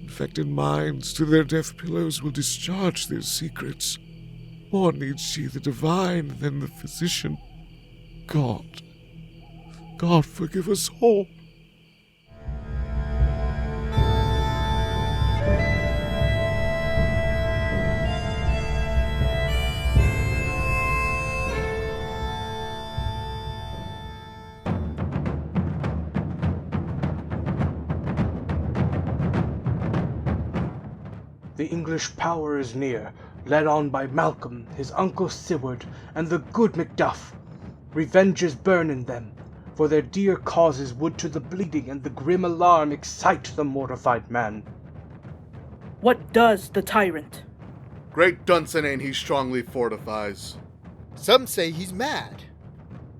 Infected minds to their death pillows will discharge their secrets. More needs she the divine than the physician. God forgive us all. The English power is near, led on by Malcolm, his uncle Seward, and the good Macduff. Revenge is burning them, for their dear causes would to the bleeding and the grim alarm excite the mortified man. What does the tyrant? Great Dunsinane he strongly fortifies. Some say he's mad.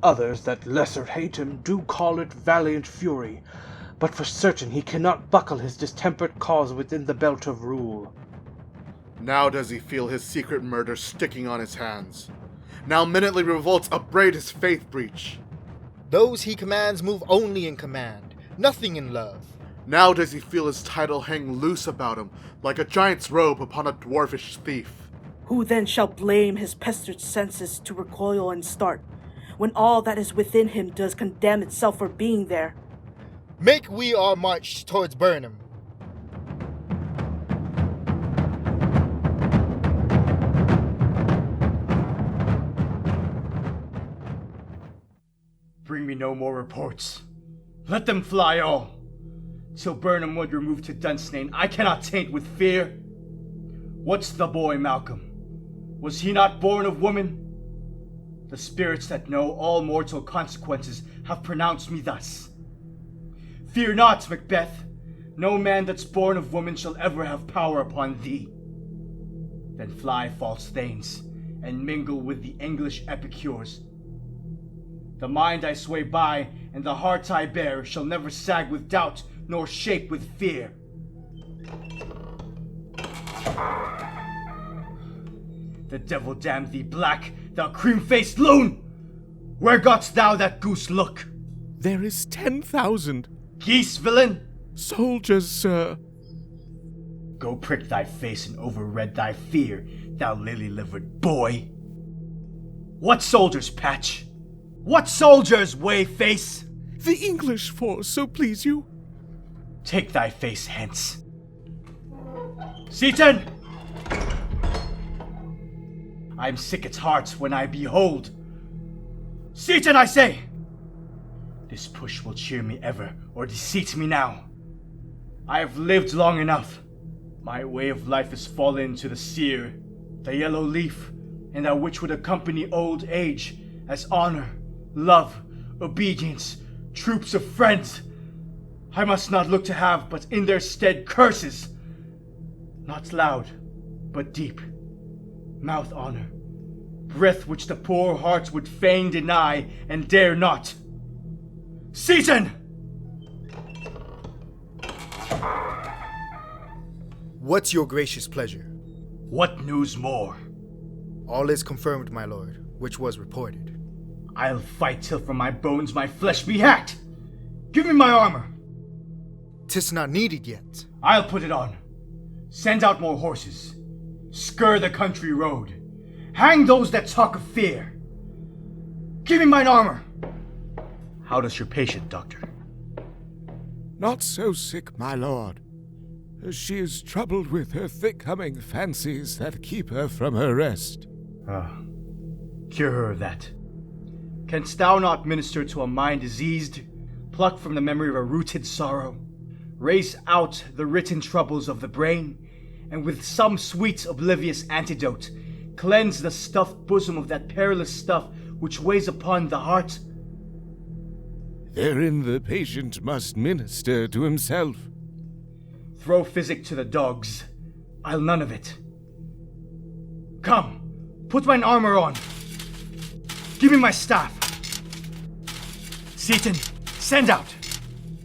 Others that lesser hate him do call it valiant fury, but for certain he cannot buckle his distempered cause within the belt of rule. Now does he feel his secret murder sticking on his hands. Now minutely revolts upbraid his faith breach. Those he commands move only in command, nothing in love. Now does he feel his title hang loose about him, like a giant's robe upon a dwarfish thief. Who then shall blame his pestered senses to recoil and start, when all that is within him does condemn itself for being there? Make we our march towards Burnham. Bring me no more reports. Let them fly all. Till Burnham would remove to Dunsinane, I cannot taint with fear. What's the boy, Malcolm? Was he not born of woman? The spirits that know all mortal consequences have pronounced me thus. Fear not, Macbeth. No man that's born of woman shall ever have power upon thee. Then fly, false thanes, and mingle with the English epicures. The mind I sway by, and the heart I bear, shall never sag with doubt, nor shake with fear. The devil damn thee, black, thou cream-faced loon! Where gotst thou that goose look? There is 10,000. Geese, villain? Soldiers, sir. Go prick thy face and overread thy fear, thou lily-livered boy. What soldiers, Patch? What soldiers, Wayface? The English force, so please you. Take thy face hence. Seaton! I am sick at heart when I behold. Seaton, I say! This push will cheer me ever, or deceit me now. I have lived long enough. My way of life is fallen to the sear, the yellow leaf, and that which would accompany old age, as honor, love, obedience, troops of friends. I must not look to have, but in their stead curses. Not loud, but deep. Mouth honor. Breath which the poor heart would fain deny and dare not. Seaton! What's your gracious pleasure? What news more? All is confirmed, my lord, which was reported. I'll fight till from my bones my flesh be hacked. Give me my armor. 'Tis not needed yet. I'll put it on. Send out more horses. Skir the country road. Hang those that talk of fear. Give me mine armor. How does your patient, doctor? Not so sick, my lord. She is troubled with her thick-humming fancies that keep her from her rest. Cure her of that. Canst thou not minister to a mind diseased, pluck from the memory of a rooted sorrow, race out the written troubles of the brain, and with some sweet oblivious antidote, cleanse the stuffed bosom of that perilous stuff which weighs upon the heart? Therein the patient must minister to himself. Throw physic to the dogs. I'll none of it. Come, put mine armor on. Give me my staff. Seaton, send out.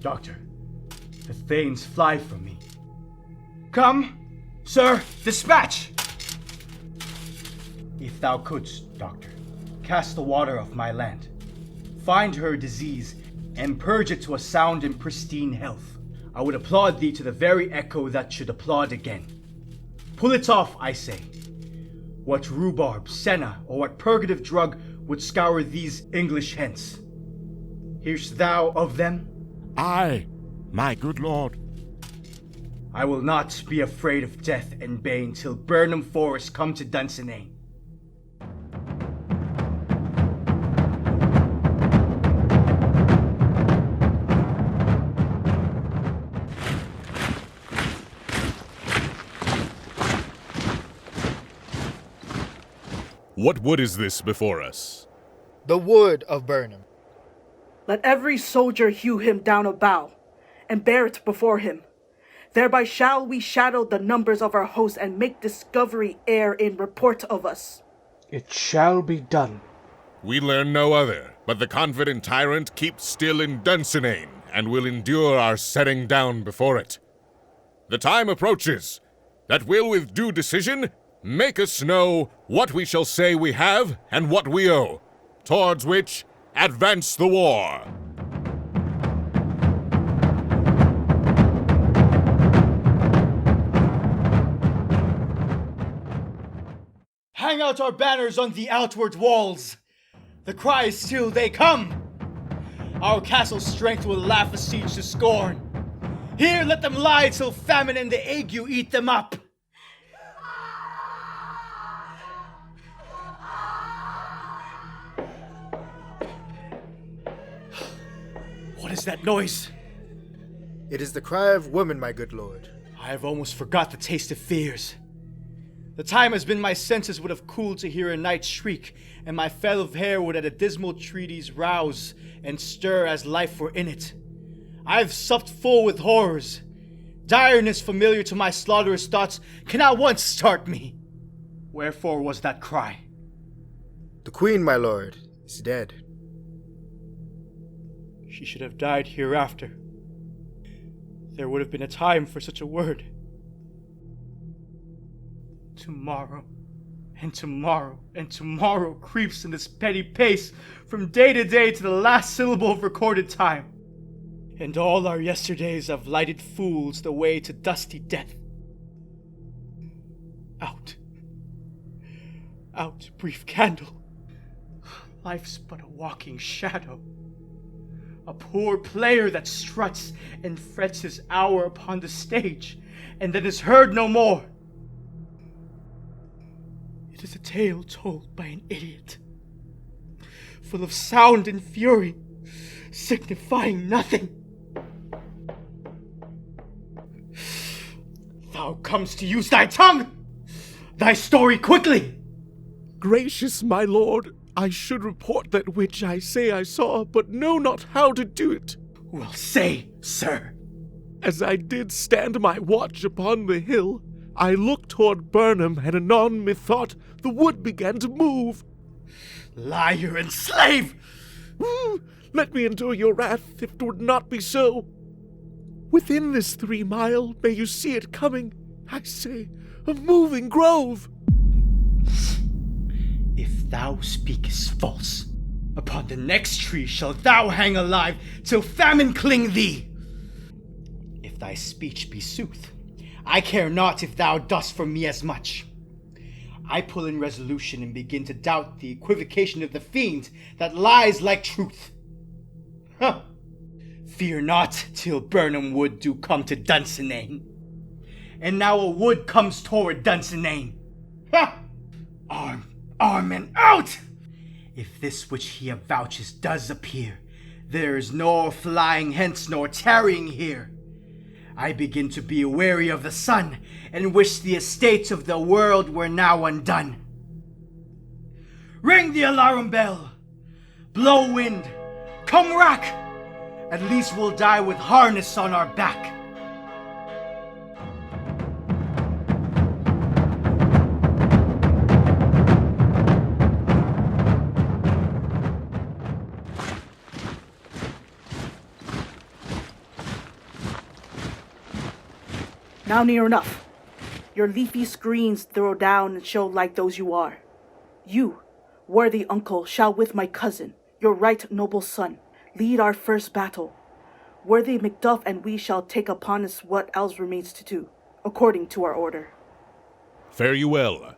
Doctor, the thanes fly from me. Come, sir, dispatch. If thou couldst, doctor, cast the water off my land, find her disease, and purge it to a sound and pristine health, I would applaud thee to the very echo that should applaud again. Pull it off, I say. What rhubarb, senna, or what purgative drug would scour these English hence? Hear'st thou of them? Aye, my good lord. I will not be afraid of death and bane till Burnham Forest come to Dunsinane. What wood is this before us? The wood of Burnham. Let every soldier hew him down a bough, and bear it before him. Thereby shall we shadow the numbers of our host and make discovery err in report of us. It shall be done. We learn no other, but the confident tyrant keeps still in Dunsinane, and will endure our setting down before it. The time approaches, that will with due decision make us know what we shall say we have and what we owe, towards which advance the war. Hang out our banners on the outward walls. The cry is still, they come. Our castle's strength will laugh a siege to scorn. Here let them lie till famine and the ague eat them up. What is that noise? It is the cry of woman, my good lord. I have almost forgot the taste of fears. The time has been my senses would have cooled to hear a night shriek, and my fellow hair would at a dismal treatise rouse and stir as life were in it. I have supped full with horrors. Direness familiar to my slaughterous thoughts cannot once start me. Wherefore was that cry? The queen, my lord, is dead. She should have died hereafter. There would have been a time for such a word. Tomorrow, and tomorrow, and tomorrow creeps in this petty pace from day to day to the last syllable of recorded time. And all our yesterdays have lighted fools the way to dusty death. Out. Out, brief candle. Life's but a walking shadow. A poor player that struts and frets his hour upon the stage, and then is heard no more. It is a tale told by an idiot, full of sound and fury, signifying nothing. Thou comest to use thy tongue! Thy story quickly! Gracious my lord, I should report that which I say I saw, but know not how to do it. Well, say, sir. As I did stand my watch upon the hill, I looked toward Burnham, and anon methought the wood began to move. Liar and slave! Let me endure your wrath, if it would not be so. Within this 3 mile may you see it coming, I say, a moving grove. If thou speakest false, upon the next tree shalt thou hang alive till famine cling thee. If thy speech be sooth, I care not if thou dost for me as much. I pull in resolution and begin to doubt the equivocation of the fiend that lies like truth. Huh. Fear not till Burnham wood do come to Dunsinane. And now a wood comes toward Dunsinane. Ha! Arm and out! If this which he avouches does appear, there is nor flying hence nor tarrying here. I begin to be weary of the sun, and wish the estates of the world were now undone. Ring the alarum bell! Blow wind! Come rack! At least we'll die with harness on our back. Now near enough. Your leafy screens throw down and show like those you are. You, worthy uncle, shall with my cousin, your right noble son, lead our first battle. Worthy Macduff and we shall take upon us what else remains to do, according to our order. Fare you well.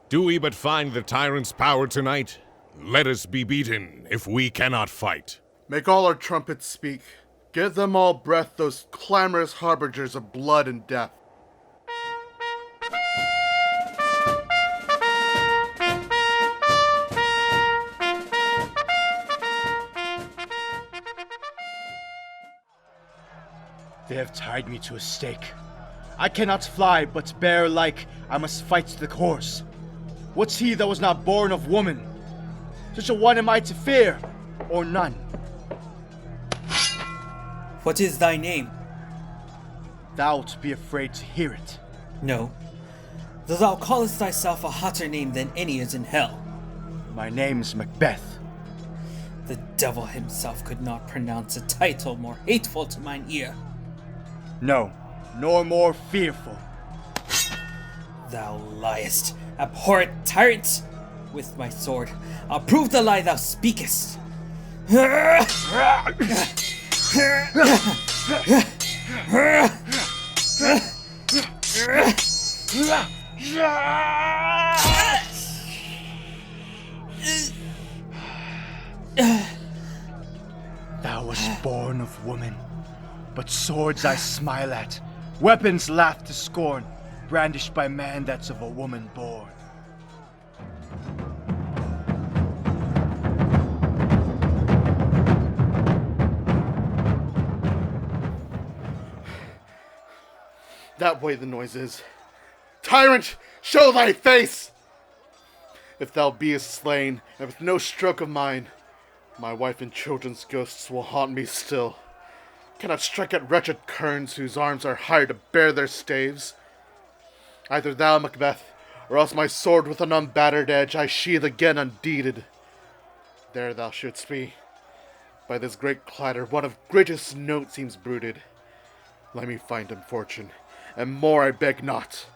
Do we but find the tyrant's power tonight? Let us be beaten if we cannot fight. Make all our trumpets speak. Give them all breath, those clamorous harbingers of blood and death. They have tied me to a stake. I cannot fly, but bear like I must fight to the course. What's he that was not born of woman? Such a one am I to fear, or none. What is thy name? Thou'lt be afraid to hear it. No, though thou callest thyself a hotter name than any is in hell. My name's Macbeth. The devil himself could not pronounce a title more hateful to mine ear. No, nor more fearful. Thou liest, abhorrent tyrant! With my sword, I'll prove the lie thou speakest. Thou wast born of woman, but swords I smile at, weapons laugh to scorn, brandished by man that's of a woman born. That way the noise is. Tyrant, show thy face! If thou beest slain, and with no stroke of mine, my wife and children's ghosts will haunt me still. Cannot strike at wretched kerns whose arms are hired to bear their staves. Either thou, Macbeth, or else my sword with an unbattered edge I sheathe again undeeded. There thou shouldst be. By this great clatter, one of greatest note seems brooded. Let me find him fortune, and more I beg not.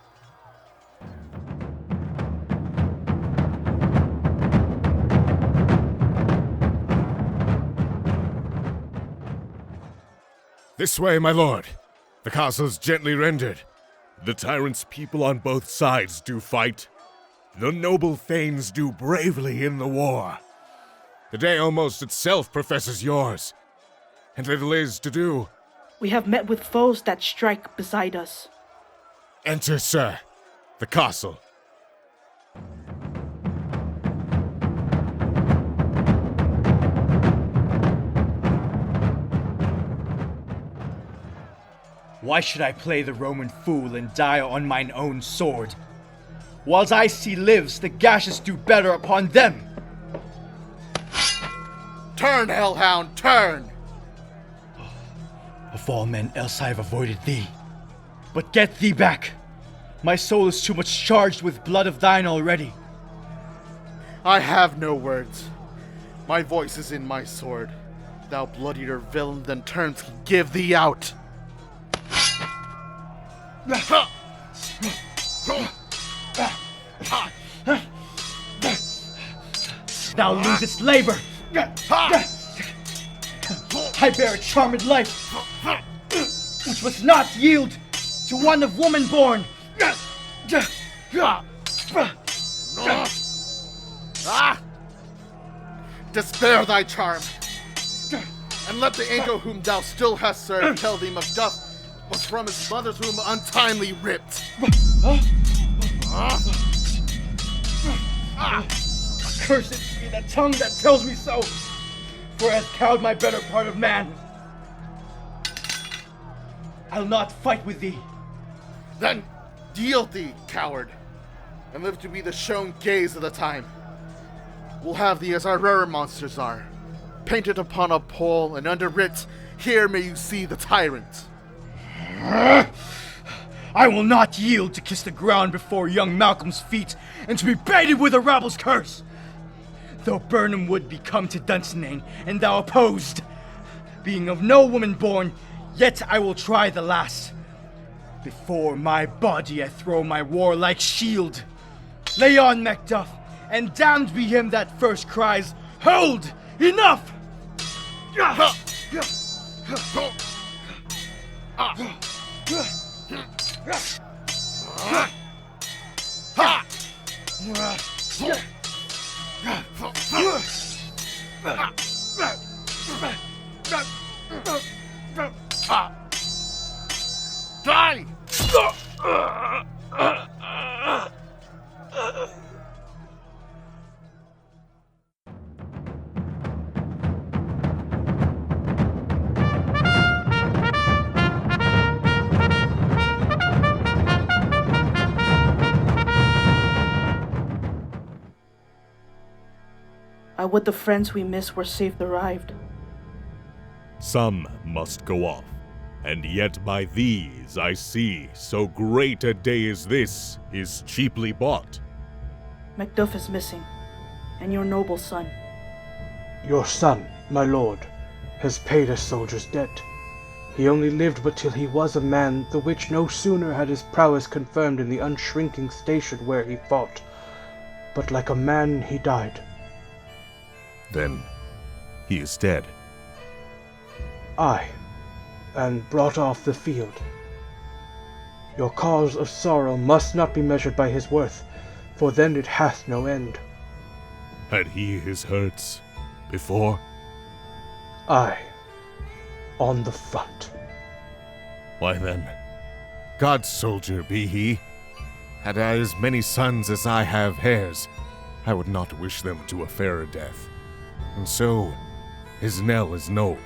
This way, my lord. The castle's gently rendered. The tyrant's people on both sides do fight. The noble thanes do bravely in the war. The day almost itself professes yours. And little is to do. We have met with foes that strike beside us. Enter, sir, the castle. Why should I play the Roman fool and die on mine own sword? Whiles I see lives, the gashes do better upon them. Turn, hellhound, turn! Of all men else I have avoided thee. But get thee back. My soul is too much charged with blood of thine already. I have no words. My voice is in my sword. Thou bloodier villain than terms can give thee out. Thou losest labor. I bear a charmed life, which must not yield to one of woman born. Despair thy charm, and let the Inco whom thou still hast served tell thee Macduff was from his mother's womb untimely ripped. Accursed be the tongue that tells me so, for it hath cowed my better part of man. I'll not fight with thee. Then deal thee, coward, and live to be the shown gaze of the time. We'll have thee as our rarer monsters are, painted upon a pole and underwrit, here may you see the tyrant. I will not yield to kiss the ground before young Malcolm's feet and to be baited with a rabble's curse. Though Burnham would be come to Dunsinane, and thou opposed, being of no woman born, yet I will try the last. Before my body I throw my warlike shield. Lay on, Macduff, and damned be him that first cries, "Hold! Enough!" Die! I would the friends we miss were safe arrived. Some must go off, and yet by these I see so great a day as this is cheaply bought. Macduff is missing, and your noble son. Your son, my lord, has paid a soldier's debt. He only lived but till he was a man, the which no sooner had his prowess confirmed in the unshrinking station where he fought, but like a man he died. Then he is dead. Aye, and brought off the field. Your cause of sorrow must not be measured by his worth, for then it hath no end. Had he his hurts before? Aye, on the front. Why then, God's soldier be he. Had I as many sons as I have hairs, I would not wish them to a fairer death. And so, his knell is known.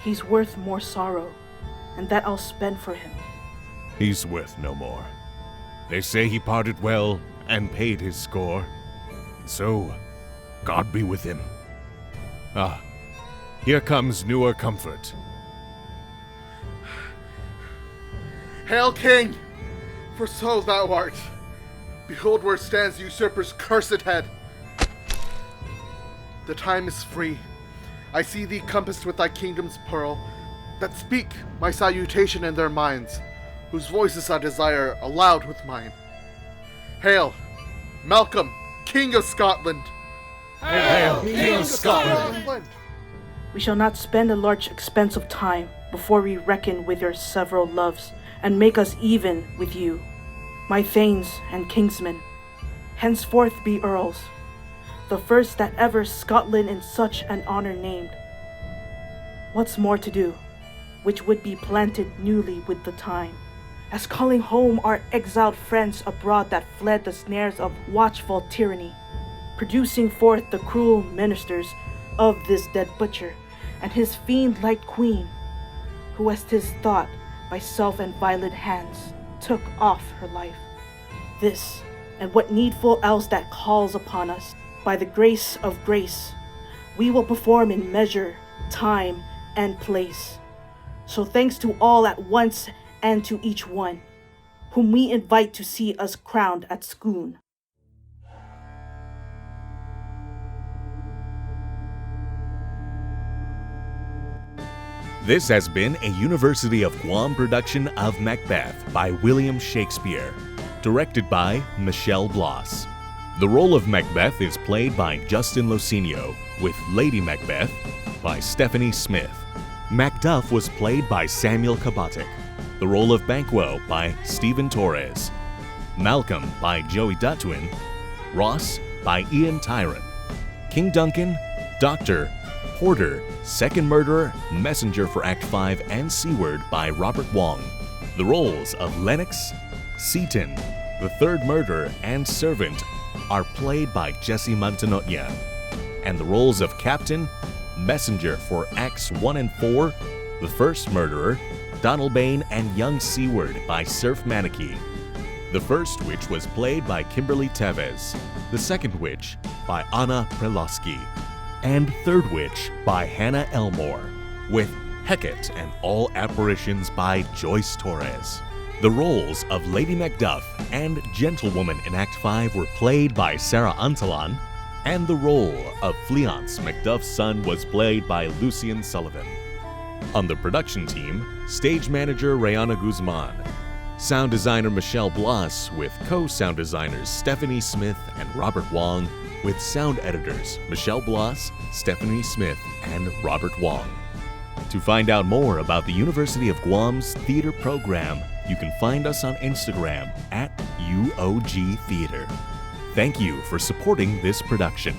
He's worth more sorrow, and that I'll spend for him. He's worth no more. They say he parted well and paid his score. So, God be with him. Ah, here comes newer comfort. Hail, King! For so thou art. Behold where stands the usurper's cursed head. The time is free. I see thee compassed with thy kingdom's pearl, that speak my salutation in their minds, whose voices I desire aloud with mine. Hail, Malcolm, King of Scotland! Hail, King of Scotland! We shall not spend a large expense of time before we reckon with your several loves, and make us even with you, my thanes and kingsmen. Henceforth be earls, the first that ever Scotland in such an honor named. What's more to do, which would be planted newly with the time, as calling home our exiled friends abroad that fled the snares of watchful tyranny, producing forth the cruel ministers of this dead butcher, and his fiend-like queen, who as 'tis thought by self and violent hands took off her life. This, and what needful else that calls upon us, by the grace of grace, we will perform in measure, time, and place. So thanks to all at once and to each one, whom we invite to see us crowned at Scone. This has been a University of Guam production of Macbeth by William Shakespeare, directed by Michelle Bloss. The role of Macbeth is played by Justine Losinio, with Lady Macbeth by Stephanie Smith. Macduff was played by Samuel Cabatic. The role of Banquo by Stephen Torres. Malcolm by Joey Datuin. Ross by Ean Taijeron. King Duncan, Doctor, Porter, Second Murderer, Messenger for Act 5, and Seaward by Robert Wang. The roles of Lennox, Seaton, the Third Murderer, and Servant are played by Jesse Mantanona, and the roles of Captain, Messenger for Acts 1 and 4, the First Murderer, Donalbain, and Young Seaward by Serf Mannaky. The First Witch was played by Kimberly Teves, the Second Witch by Anna Prelosky, and Third Witch by Hannah Elmore, with Hecate and all apparitions by Joyce Torres. The roles of Lady Macbeth and Gentlewoman in Act 5 were played by Sara Untalan, and the role of Fleance, Macduff's son, was played by Lucien Sullivan. On the production team, stage manager Rayana Guzman, sound designer Michelle Bloss, with co-sound designers Stephanie Smith and Robert Wang, with sound editors Michelle Bloss, Stephanie Smith, and Robert Wang. To find out more about the University of Guam's theater program, you can find us on Instagram at UOG Theater. Thank you for supporting this production.